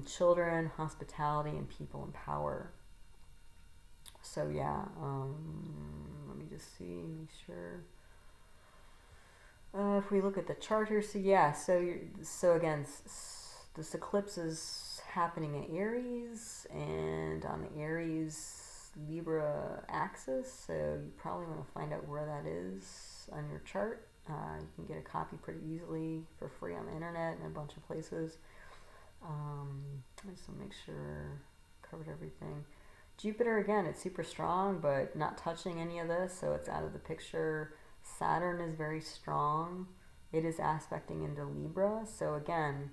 Children, hospitality, and people in power. So yeah, let me just see, make sure. If we look at the chart here, so yeah, so again, this eclipse is happening in Aries, and on the Aries Libra axis, so you probably want to find out where that is on your chart. You can get a copy pretty easily for free on the internet and a bunch of places. I just want to make sure I covered everything. Jupiter, again, it's super strong, but not touching any of this, so it's out of the picture. Saturn is very strong. It is aspecting into Libra, so again,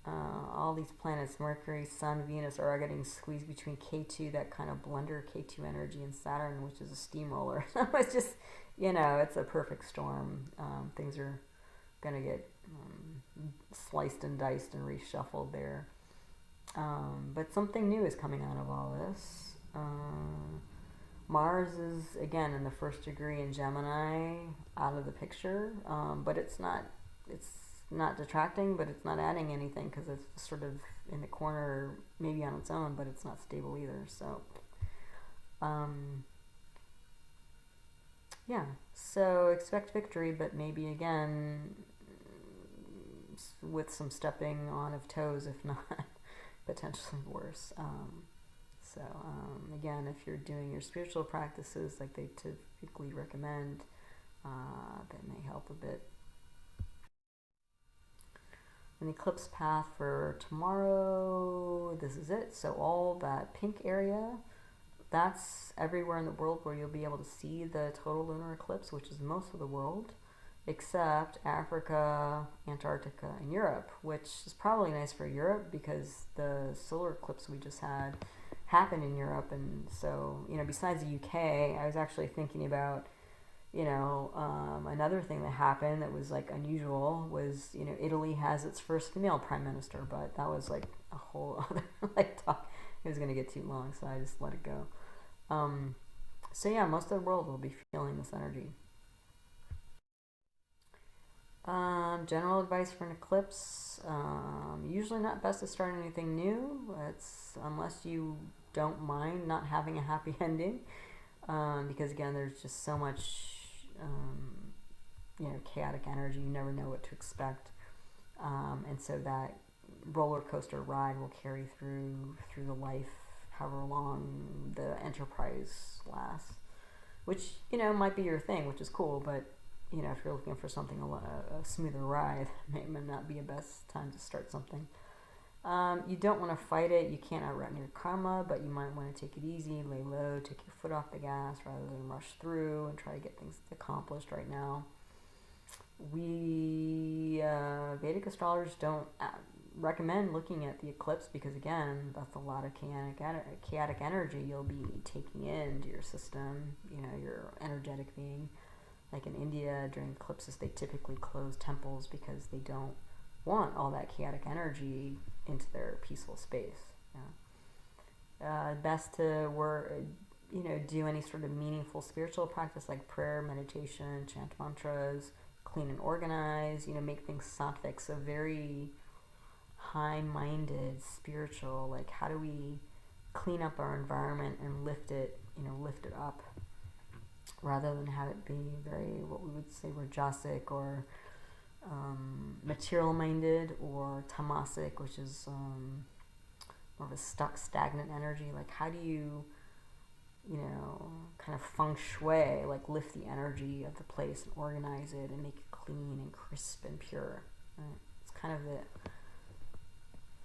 all these planets, Mercury, Sun, Venus, are getting squeezed between K2, that kind of blender K2 energy, and Saturn, which is a steamroller. So it's just, you know, it's a perfect storm. Things are going to get sliced and diced and reshuffled there. But something new is coming out of all this. Mars is, again, in the first degree in Gemini, out of the picture, but it's not detracting, but it's not adding anything, because it's sort of in the corner, maybe on its own, but it's not stable either. So yeah, so expect victory, but maybe again with some stepping on of toes, if not potentially worse. Again, if you're doing your spiritual practices like they typically recommend, that may help a bit. An eclipse path for tomorrow, this is it. So all that pink area, that's everywhere in the world where you'll be able to see the total lunar eclipse, which is most of the world, except Africa, Antarctica, and Europe, which is probably nice for Europe because the solar eclipse we just had happened in Europe. And so, you know, besides the UK, I was actually thinking about, you know, another thing that happened that was like unusual was, you know, Italy has its first female prime minister, but that was like a whole other like talk. It was going to get too long, so I just let it go. So yeah, most of the world will be feeling this energy. General advice for an eclipse, usually not best to start anything new. It's unless you don't mind not having a happy ending, because again, there's just so much you know, chaotic energy. You never know what to expect, and so that roller coaster ride will carry through the life, however long the enterprise lasts. Which, might be your thing, which is cool, but, if you're looking for something, a smoother ride, it may not be the best time to start something. You don't want to fight it. You can't outrun your karma, but you might want to take it easy, lay low, take your foot off the gas rather than rush through and try to get things accomplished right now. We Vedic astrologers don't recommend looking at the eclipse because, again, that's a lot of chaotic energy you'll be taking into your system, your energetic being. Like in India, during eclipses, they typically close temples because they don't want all that chaotic energy into their peaceful space. Best to do any sort of meaningful spiritual practice like prayer, meditation, chant mantras, clean and organize, make things sattvic, so very high-minded, spiritual, like how do we clean up our environment and lift it up, rather than have it be very, what we would say, rajasic or material-minded, or tamasic, which is more of a stuck, stagnant energy. Like how do you, kind of feng shui, like lift the energy of the place and organize it and make it clean and crisp and pure, right? It's kind of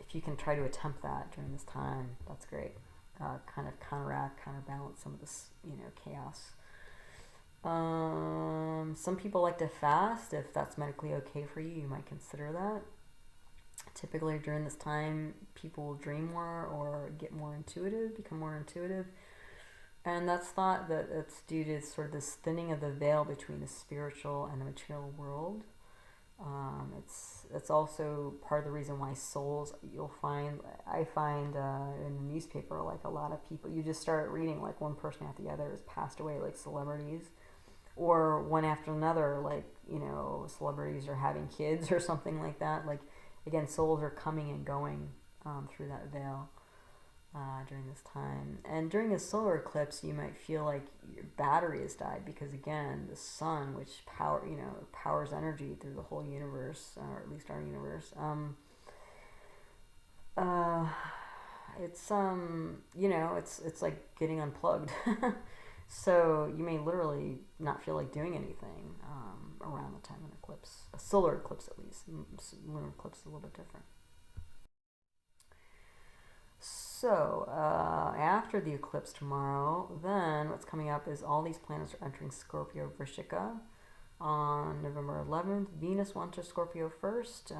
if you can try to attempt that during this time, that's great. Kind of counterbalance some of this, chaos. Some people like to fast. If that's medically okay for you, you might consider that. Typically during this time, people will dream more or become more intuitive. And that's thought that it's due to sort of this thinning of the veil between the spiritual and the material world. It's also part of the reason why souls, I find in the newspaper, like a lot of people, you just start reading like one person after the other has passed away, like celebrities, or one after another, like, celebrities are having kids or something like that. Like, again, souls are coming and going through that veil during this time. And during a solar eclipse, you might feel like your battery has died because, again, the sun, which powers energy through the whole universe, or at least our universe, it's like getting unplugged. So you may literally not feel like doing anything around the time of an eclipse, a solar eclipse at least. Lunar eclipse is a little bit different. So, after the eclipse tomorrow, then what's coming up is all these planets are entering Scorpio Vrishika. On November 11th, Venus will enter Scorpio first.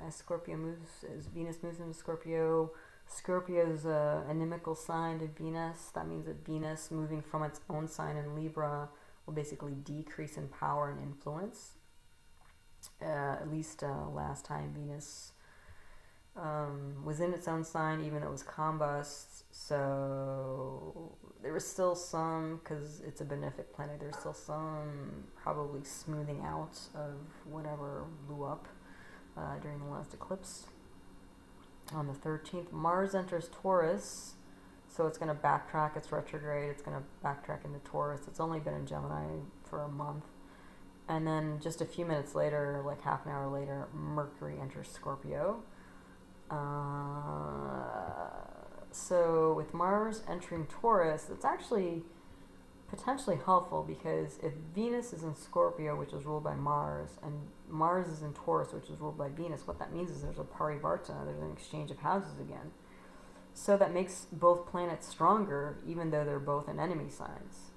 As Venus moves into Scorpio, Scorpio's an inimical sign to Venus. That means that Venus, moving from its own sign in Libra, will basically decrease in power and influence. At least last time Venus was in its own sign, even though it was combust. So there was still some, because it's a benefic planet, there's still some probably smoothing out of whatever blew up during the last eclipse. On the 13th, Mars enters Taurus, so it's going to backtrack. It's retrograde. It's going to backtrack into Taurus. It's only been in Gemini for a month. And then just a few minutes later, like half an hour later, Mercury enters Scorpio. So with Mars entering Taurus, it's actually potentially helpful, because if Venus is in Scorpio, which is ruled by Mars, and Mars is in Taurus, which is ruled by Venus, what that means is there's a parivarta, there's an exchange of houses again. So that makes both planets stronger, even though they're both in enemy signs,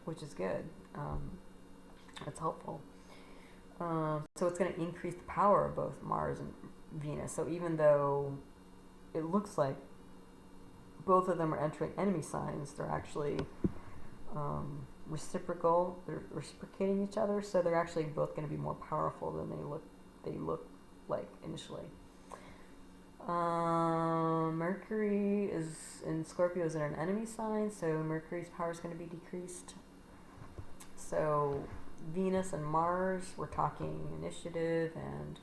which is good. It's helpful. So it's going to increase the power of both Mars and Venus. So even though it looks like both of them are entering enemy signs, they're actually reciprocal. They're reciprocating each other, so they're actually both going to be more powerful than they look like initially. Mercury is in Scorpio, is in an enemy sign, so Mercury's power is going to be decreased. So Venus and Mars, we're talking initiative and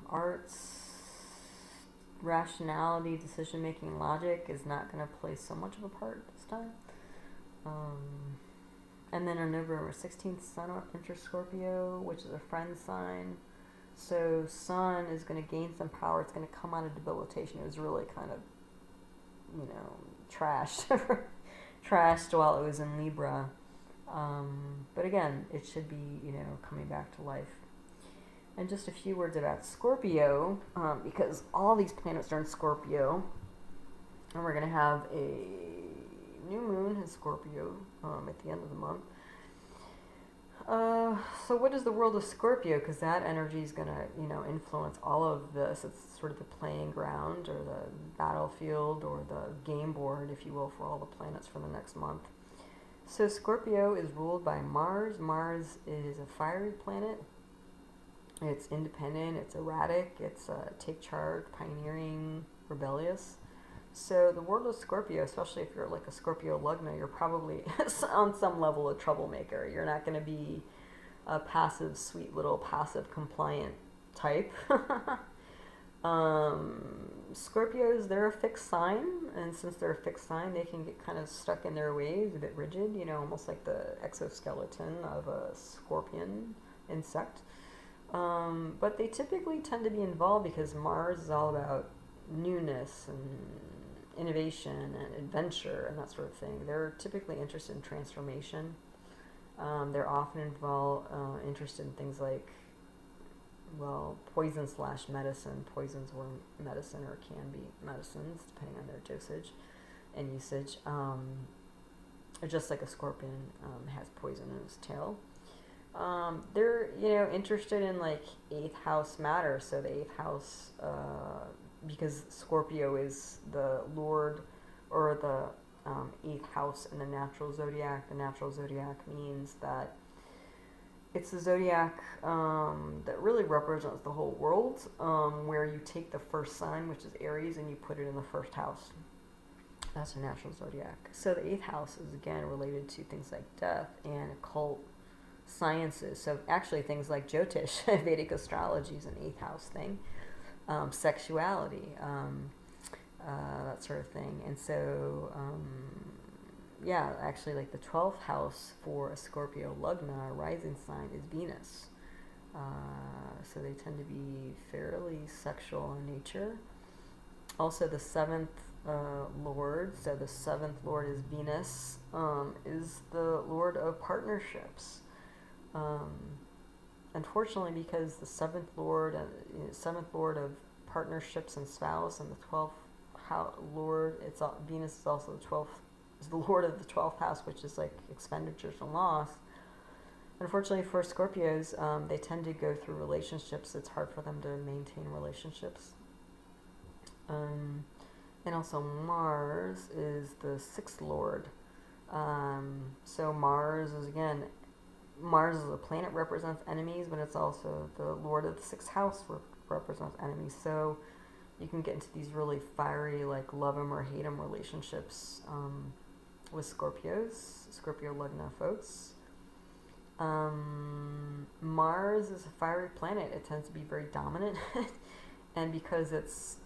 arts, rationality, decision making, logic is not going to play so much of a part this time. And then on November 16th, Sun enters Scorpio, which is a friend sign. So Sun is going to gain some power. It's going to come out of debilitation. It was really kind of, trashed, trashed while it was in Libra. But again, it should be, coming back to life. And just a few words about Scorpio, because all these planets are in Scorpio. And we're going to have a new moon in Scorpio at the end of the month. So what is the world of Scorpio? Because that energy is going to, influence all of this. It's sort of the playing ground or the battlefield or the game board, if you will, for all the planets for the next month. So Scorpio is ruled by Mars. Mars is a fiery planet. It's independent, it's erratic, it's take charge, pioneering, rebellious. So the world of Scorpio, especially if you're like a Scorpio Lugna, you're probably on some level a troublemaker. You're not going to be a passive, sweet little passive compliant type. Scorpios, they're a fixed sign, and since they're a fixed sign, they can get kind of stuck in their ways, a bit rigid, almost like the exoskeleton of a scorpion insect. But they typically tend to be involved because Mars is all about newness and innovation and adventure and that sort of thing. They're typically interested in transformation. They're often interested in things like, poison / medicine. Poisons were medicine or can be medicines, depending on their dosage and usage. Just like a scorpion has poison in its tail. They're, interested in like 8th house matter. So the 8th house, because Scorpio is the Lord or the 8th house in the natural zodiac. The natural zodiac means that it's the zodiac that really represents the whole world, where you take the first sign, which is Aries, and you put it in the first house. That's the natural zodiac. So the 8th house is again related to things like death and occult sciences. So actually things like Jyotish, Vedic Astrology is an 8th house thing. Sexuality, that sort of thing. And so, actually like the 12th house for a Scorpio Lugna, rising sign, is Venus. So they tend to be fairly sexual in nature. Also the 7th Lord, so the 7th Lord is Venus, is the Lord of partnerships. Unfortunately, because the 7th Lord of partnerships and spouse, and the 12th Lord, Venus is also the Lord of the 12th house, which is like expenditures and loss. Unfortunately for Scorpios, they tend to go through relationships. It's hard for them to maintain relationships. And also Mars is the 6th Lord. So Mars is a planet, represents enemies, but it's also the Lord of the 6th house, represents enemies. So you can get into these really fiery, like love 'em or hate 'em relationships with Scorpios, Scorpio Lugna folks. Mars is a fiery planet. It tends to be very dominant. And because its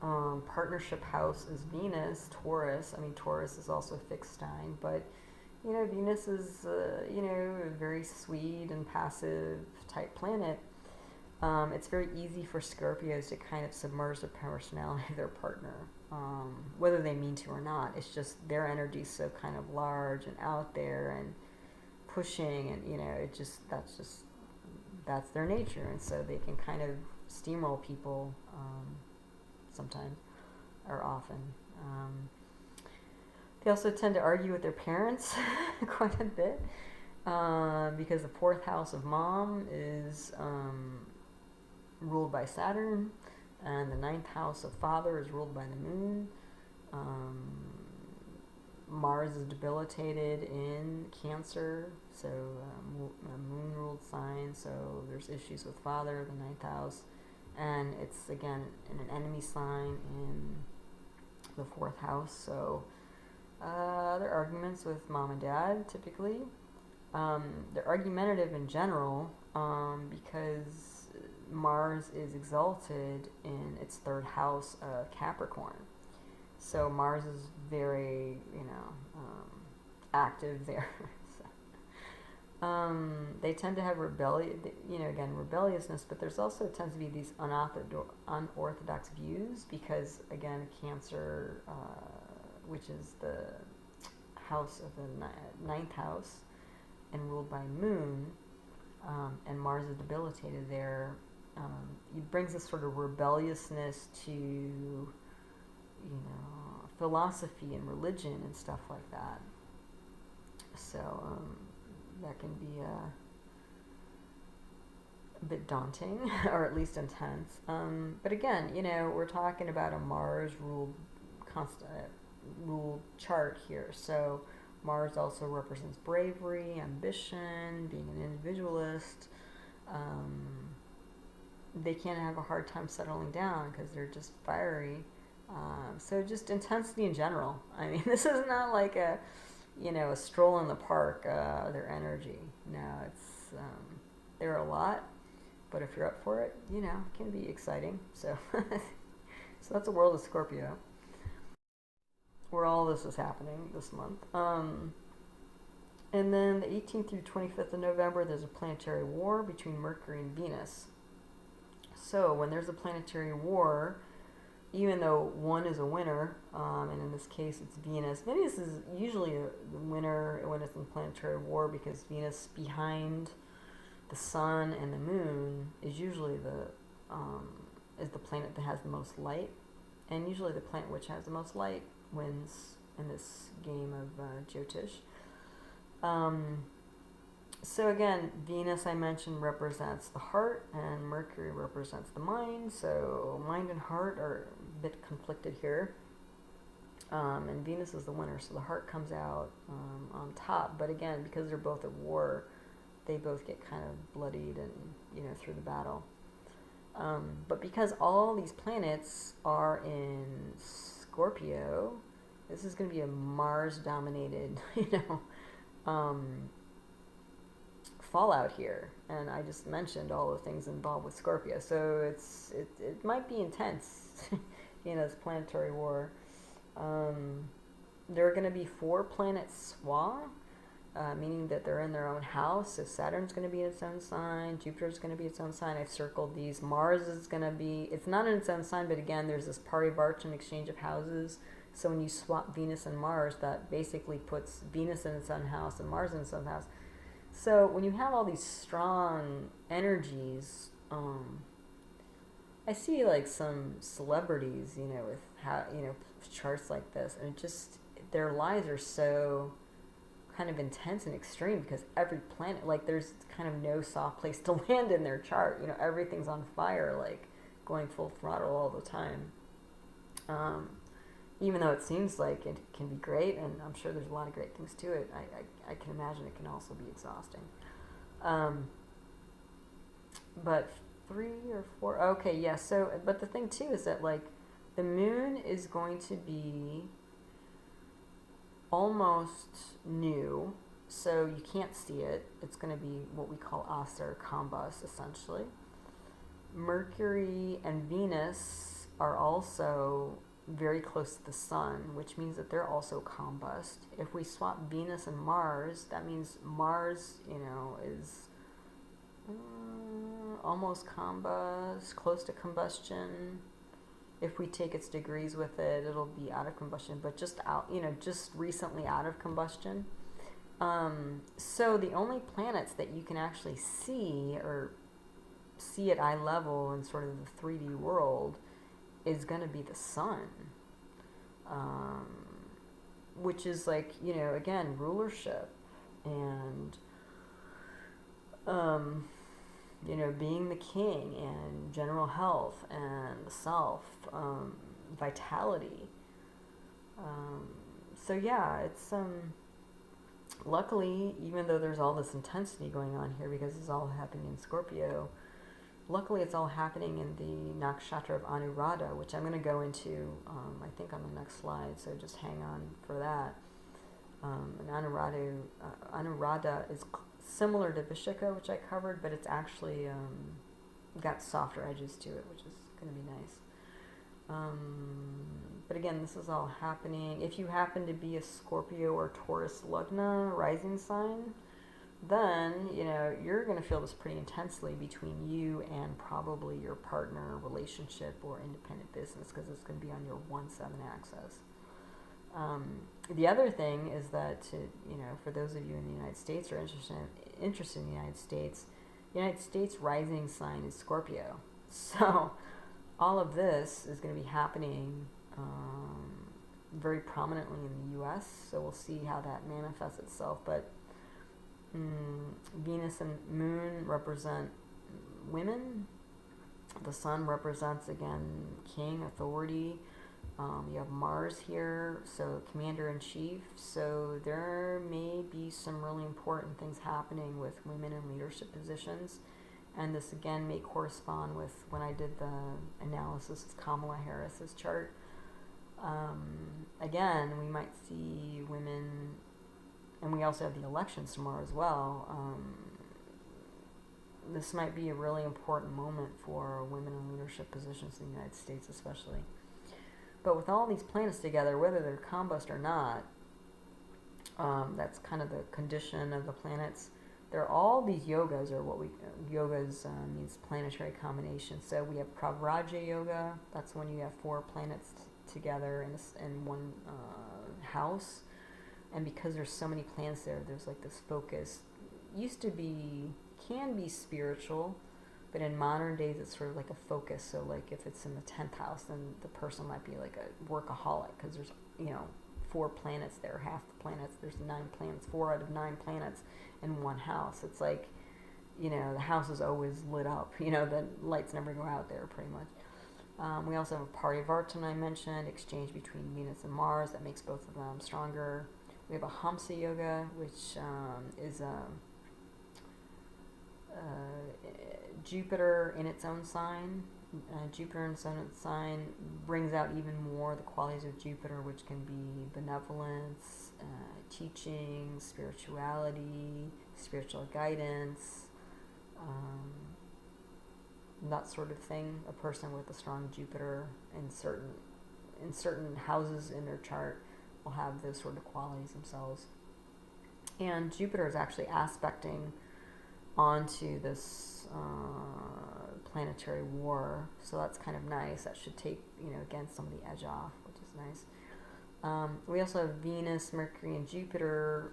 partnership house is Venus, Taurus. Taurus is also a fixed sign, but Venus is, a very sweet and passive type planet. It's very easy for Scorpios to kind of submerge the personality of their partner, whether they mean to or not. It's just their energy is so kind of large and out there and pushing, and that's their nature, and so they can kind of steamroll people sometimes or often. They also tend to argue with their parents quite a bit, because the 4th house of mom is ruled by Saturn, and the 9th house of father is ruled by the moon. Mars is debilitated in Cancer, so a moon-ruled sign, so there's issues with father, the 9th house, and it's again in an enemy sign in the 4th house, so there are arguments with mom and dad typically. They're argumentative in general because Mars is exalted in its 3rd house, Capricorn. So Mars is very, active there. They tend to have rebelliousness, but there's also tends to be these unorthodox views because, again, Cancer, which is the house of the ninth house and ruled by Moon, and Mars is debilitated there, it brings a sort of rebelliousness to, philosophy and religion and stuff like that. So that can be a bit daunting, or at least intense. But again, we're talking about a Mars ruled chart here. So Mars also represents bravery, ambition, being an individualist. They can have a hard time settling down because they're just fiery. So just intensity in general. I mean, this is not like a stroll in the park, their energy. No, it's, they're a lot, but if you're up for it, it can be exciting. So, so that's the world of Scorpio, where all this is happening this month. And then the 18th through 25th of November, there's a planetary war between Mercury and Venus. So when there's a planetary war, even though one is a winner, and in this case it's Venus. Venus is usually the winner when it's in planetary war because Venus behind the Sun and the Moon is usually is the planet that has the most light, and usually the planet which has the most light wins in this game of Jyotish. So again, Venus, I mentioned, represents the heart, and Mercury represents the mind. So mind and heart are a bit conflicted here. And Venus is the winner, so the heart comes out on top. But again, because they're both at war, they both get kind of bloodied and, through the battle. But because all these planets are in Scorpio, this is going to be a Mars-dominated, fallout here, and I just mentioned all the things involved with Scorpio, so it might be intense, this planetary war. There are going to be 4 planets swa, meaning that they're in their own house. So Saturn's going to be in its own sign, Jupiter's going to be its own sign. I've circled these. Mars is going to be, it's not in its own sign, but again, there's this parivartan exchange of houses. So when you swap Venus and Mars, that basically puts Venus in its own house and Mars in its own house. So when you have all these strong energies, I see like some celebrities, with how, charts like this, and their lives are so kind of intense and extreme because every planet, like there's kind of no soft place to land in their chart. Everything's on fire, like going full throttle all the time. Even though it seems like it can be great, and I'm sure there's a lot of great things to it, I can imagine it can also be exhausting. But 3 or 4, okay, yeah, so, but the thing too is that, like, the moon is going to be almost new, so you can't see it. It's going to be what we call asa or combust, essentially. Mercury and Venus are also very close to the sun, which means that they're also combust. If we swap Venus and Mars, that means Mars, is almost combust, close to combustion. If we take its degrees with it, it'll be out of combustion, but just out, just recently out of combustion. So the only planets that you can actually see or see at eye level in sort of the 3D world is going to be the sun, which is like, again, rulership and, being the king and general health and the self, vitality. So yeah, it's, luckily, even though there's all this intensity going on here because it's all happening in Scorpio, luckily it's all happening in the nakshatra of Anuradha, which I'm going to go into, I think, on the next slide, so just hang on for that. And Anuradha is similar to Vishaka, which I covered, but it's actually got softer edges to it, which is going to be nice. But again, this is all happening. If you happen to be a Scorpio or Taurus Lagna rising sign, then, you're going to feel this pretty intensely between you and probably your partner, relationship, or independent business, because it's going to be on your 1-7 axis. The other thing is that, for those of you in the United States or interested in the United States rising sign is Scorpio. So all of this is going to be happening very prominently in the U.S., so we'll see how that manifests itself. But Venus and Moon represent women. The Sun represents, again, king, authority. You have Mars here, so commander-in-chief. So there may be some really important things happening with women in leadership positions. And this, again, may correspond with when I did the analysis of Kamala Harris's chart. Again, we might see women, and we also have the elections tomorrow as well. This might be a really important moment for women in leadership positions in the United States especially. But with all these planets together, whether they're combust or not, that's kind of the condition of the planets. There are all these yogas, or yogas means planetary combination. So we have Pravraja Yoga. That's when you have 4 planets together in one house. And because there's so many planets there, there's like this focus. Can be spiritual, but in modern days it's sort of like a focus. So like if it's in the 10th house, then the person might be like a workaholic, because there's 4 planets there, half the planets. There's 9 planets, 4 out of 9 planets in one house. It's like, the house is always lit up. The lights never go out there, pretty much. We also have a Parivartana I mentioned, exchange between Venus and Mars that makes both of them stronger. We have a Hamsa Yoga, which is Jupiter in its own sign. Jupiter in its own sign brings out even more the qualities of Jupiter, which can be benevolence, teaching, spirituality, spiritual guidance, that sort of thing. A person with a strong Jupiter in certain houses in their chart will have those sort of qualities themselves. And Jupiter is actually aspecting onto this planetary war, so that's kind of nice. That should take, again, some of the edge off, which is nice. We also have Venus, Mercury, and Jupiter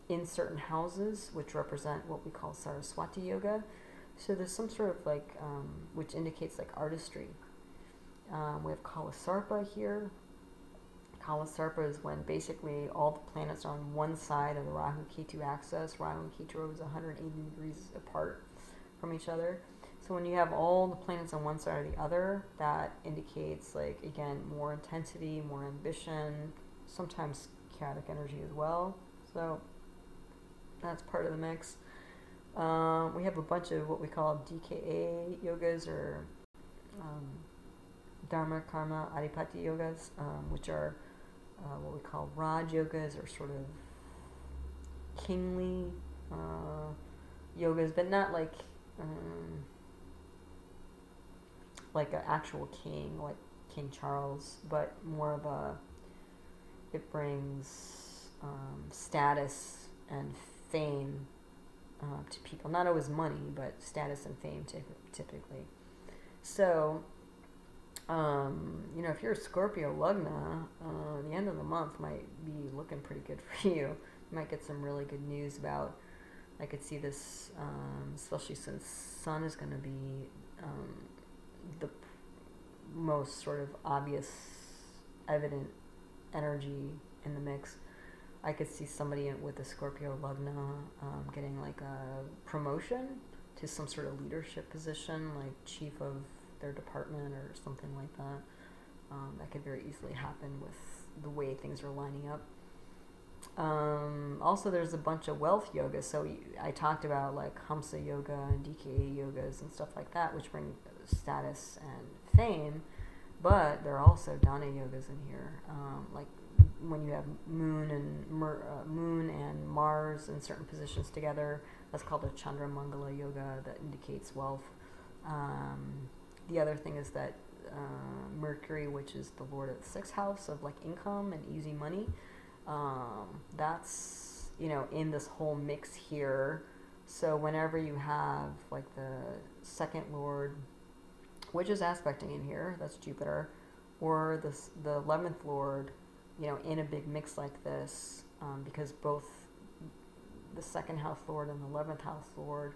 in certain houses, which represent what we call Saraswati Yoga. So there's some sort of which indicates like artistry. We have Kalasarpa here. Kalasarpa is when basically all the planets are on one side of the Rahu-Ketu axis. Rahu and Ketu are 180 degrees apart from each other. So when you have all the planets on one side or the other, that indicates, like, again, more intensity, more ambition, sometimes chaotic energy as well. So that's part of the mix. We have a bunch of what we call DKA yogas, or Dharma, Karma, Adipati yogas, which are what we call Raj yogas, or sort of kingly yogas, but not like an actual king, like King Charles, but more of it brings status and fame to people. Not always money, but status and fame typically. So, if you're a Scorpio Lugna, the end of the month might be looking pretty good for you. You might get some really good news about, I could see this, especially since Sun is going to be the most sort of obvious, evident energy in the mix. I could see somebody with a Scorpio Lugna getting like a promotion to some sort of leadership position, like chief of their department or something like that. That could very easily happen with the way things are lining up. Also, there's a bunch of wealth yoga. So I talked about like Hamsa yoga and DKA yogas and stuff like that, which bring status and fame. But there are also Dana yogas in here, like when you have Moon and Mars in certain positions together. That's called a Chandra Mangala yoga that indicates wealth. The other thing is that Mercury, which is the lord of the 6th house of like income and easy money, that's in this whole mix here. So whenever you have like the second lord, which is aspecting in here, that's Jupiter, or the 11th lord, in a big mix like this, because both the second house lord and the 11th house lord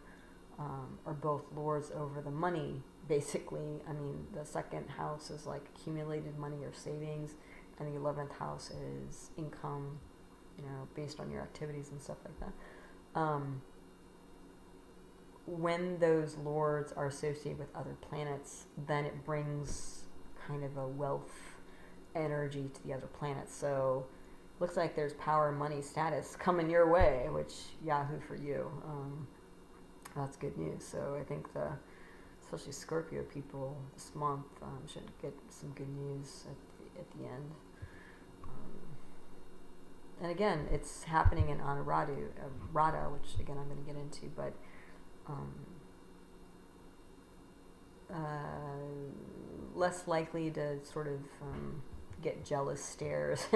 are both lords over the money, basically. I mean, the second house is like accumulated money or savings, and the 11th house is income, based on your activities and stuff like that. When those lords are associated with other planets, then it brings kind of a wealth energy to the other planets. So looks like there's power, money, status coming your way, which Yahoo for you. That's good news. So I think especially Scorpio people this month should get some good news at the end. And again, it's happening in Anuradha, which again I'm going to get into, but less likely to sort of get jealous stares,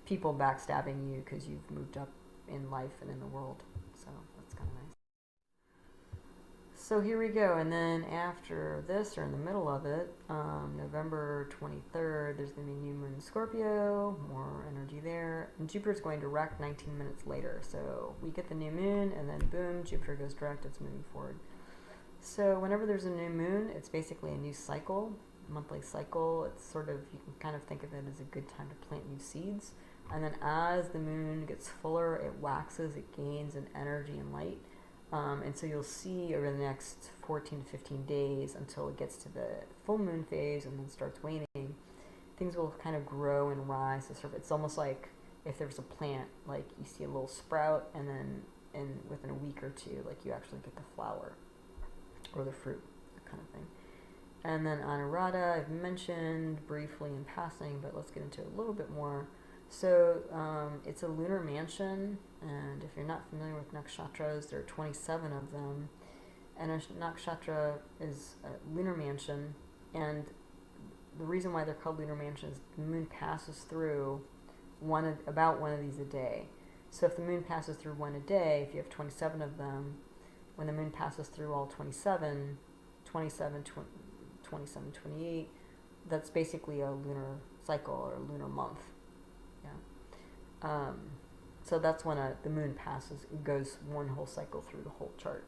people backstabbing you because you've moved up in life and in the world. So that's kind of nice. So here we go, and then after this, or in the middle of it, November 23rd, there's going to be a new moon in Scorpio, more energy there, and Jupiter's going direct 19 minutes later. So we get the new moon, and then boom, Jupiter goes direct, it's moving forward. So whenever there's a new moon, it's basically a new cycle, monthly cycle. It's sort of, you can kind of think of it as a good time to plant new seeds. And then as the moon gets fuller, it waxes, it gains in energy and light. And so you'll see over the next 14 to 15 days until it gets to the full moon phase and then starts waning, things will kind of grow and rise. It's almost like if there's a plant, like you see a little sprout, and then within a week or two, like you actually get the flower or the fruit, that kind of thing. And then Anuradha, I've mentioned briefly in passing, but let's get into it a little bit more. So it's a lunar mansion, and if you're not familiar with nakshatras, there are 27 of them. And a nakshatra is a lunar mansion, and the reason why they're called lunar mansions is the moon passes through about one of these a day. So if the moon passes through one a day, if you have 27 of them, when the moon passes through all 27, 28, that's basically a lunar cycle or a lunar month. Yeah. So that's when the moon passes, it goes one whole cycle through the whole chart.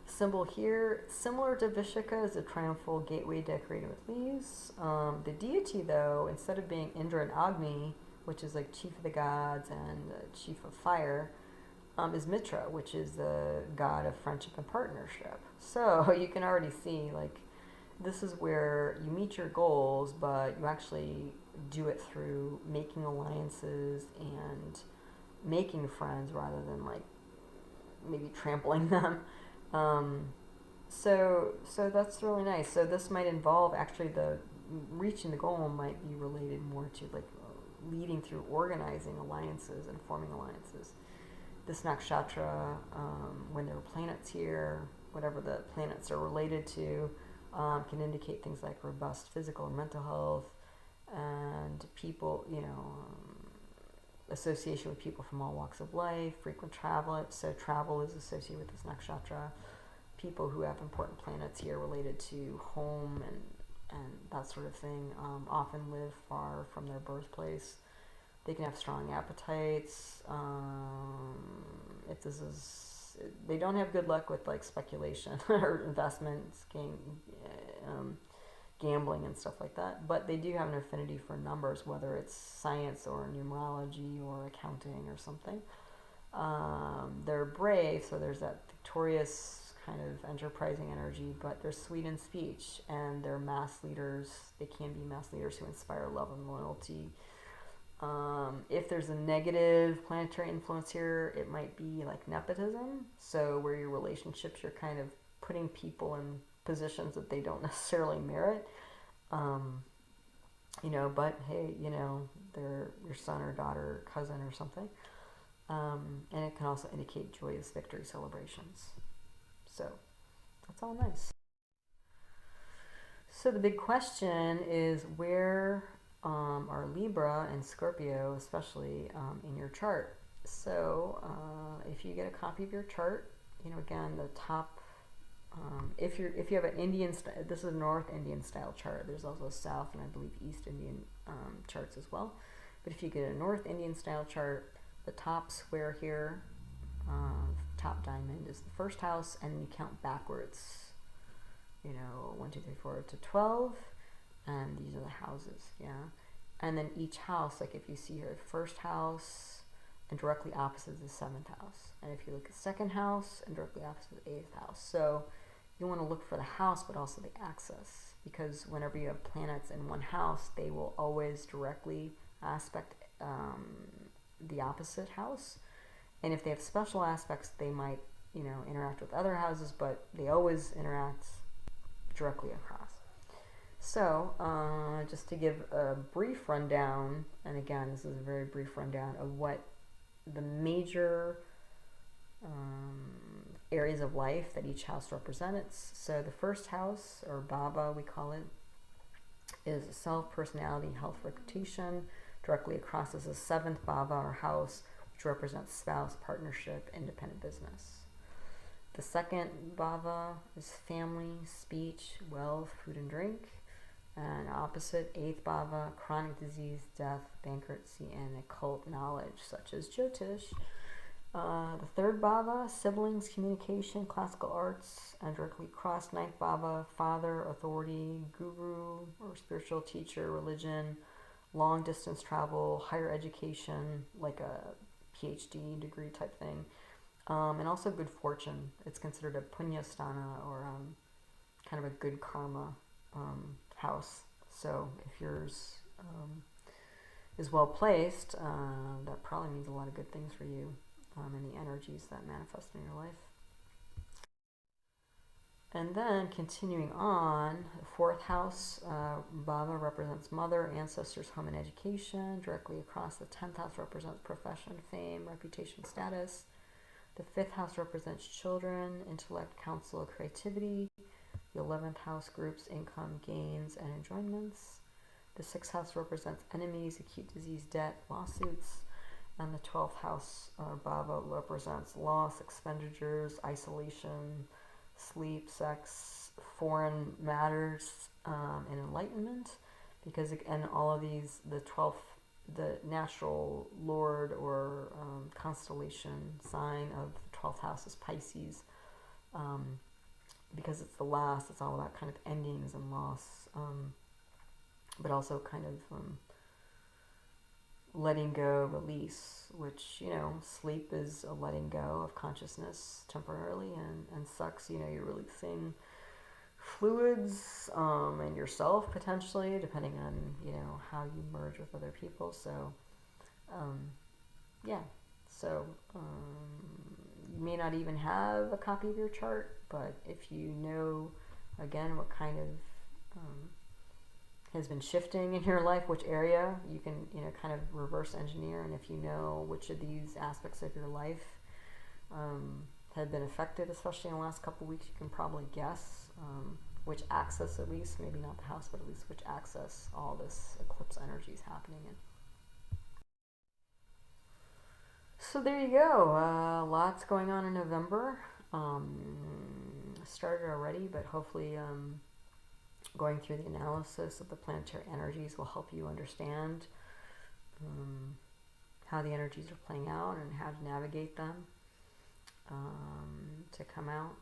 Symbol here, similar to Vishaka, is a triumphal gateway decorated with leaves. The deity, though, instead of being Indra and Agni, which is like chief of the gods and chief of fire, is Mitra, which is the god of friendship and partnership. So you can already see, like, this is where you meet your goals, but you actually do it through making alliances and making friends rather than like maybe trampling them. So that's really nice. So this might involve actually reaching the goal might be related more to like leading through organizing alliances and forming alliances. This nakshatra, when there are planets here, whatever the planets are related to, can indicate things like robust physical and mental health, and people, association with people from all walks of life, frequent travel. So travel is associated with this nakshatra. People who have important planets here related to home and that sort of thing often live far from their birthplace. They can have strong appetites. They don't have good luck with like speculation or investments, gambling and stuff like that. But they do have an affinity for numbers, whether it's science or numerology or accounting or something. They're brave, so there's that victorious kind of enterprising energy, but they're sweet in speech, and they're mass leaders. They can be mass leaders who inspire love and loyalty. If there's a negative planetary influence here, it might be like nepotism. So where your relationships, you're kind of putting people in positions that they don't necessarily merit. But hey, they're your son or daughter, or cousin or something. And it can also indicate joyous victory celebrations. So that's all nice. So the big question is, where are Libra and Scorpio, especially in your chart? So if you get a copy of your chart, again, the top, if you have an Indian, this is a North Indian style chart. There's also South and I believe East Indian charts as well. But if you get a North Indian style chart, the top square here, top diamond is the first house, and you count backwards. 1, 2, 3, 4 to 12, and these are the houses, yeah. And then each house, like if you see here, first house, and directly opposite is the 7th house. And if you look at second house, and directly opposite is the 8th house. So you want to look for the house, but also the axis, because whenever you have planets in one house, they will always directly aspect the opposite house. And if they have special aspects, they might, interact with other houses, but they always interact directly across. So, just to give a brief rundown, and again, this is a very brief rundown of what the major areas of life that each house represents. So the first house, or Baba we call it, is self, personality, health, reputation. Directly across is the 7th Baba, or house, which represents spouse, partnership, independent business. The second Baba is family, speech, wealth, food and drink. And opposite, 8th Baba, chronic disease, death, bankruptcy, and occult knowledge, such as Jyotish. The third Baba, siblings, communication, classical arts. And directly across, 9th Baba, father, authority, guru, or spiritual teacher, religion, long distance travel, higher education, like a PhD degree type thing. And also good fortune. It's considered a punya sthana, or kind of a good karma house. So if yours is well placed, that probably means a lot of good things for you, and the energies that manifest in your life. And then continuing on, the 4th house, Baba represents mother, ancestors, home, and education. Directly across, the 10th house represents profession, fame, reputation, status. The 5th house represents children, intellect, counsel, creativity. The 11th house groups income, gains, and enjoyments. The 6th house represents enemies, acute disease, debt, lawsuits. And the 12th house, Baba, represents loss, expenditures, isolation, sleep, sex, foreign matters, and enlightenment. Because, and all of these, the 12th, the natural lord or constellation sign of the 12th house is Pisces. Because it's the last, it's all about kind of endings and loss, but also kind of letting go, release, which, sleep is a letting go of consciousness temporarily, and sex, you're releasing fluids and yourself potentially, depending on, how you merge with other people. So, yeah, so you may not even have a copy of your chart, but if you know, again, what kind of has been shifting in your life, which area, you can, kind of reverse engineer. And if you know which of these aspects of your life have been affected, especially in the last couple of weeks, you can probably guess which axis, at least, maybe not the house, but at least which axis all this eclipse energy is happening in. So there you go. Lots going on in November. Started already, but hopefully going through the analysis of the planetary energies will help you understand how the energies are playing out and how to navigate them to come out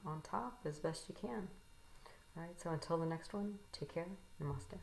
on top as best you can. All right, so until the next one, take care. Namaste.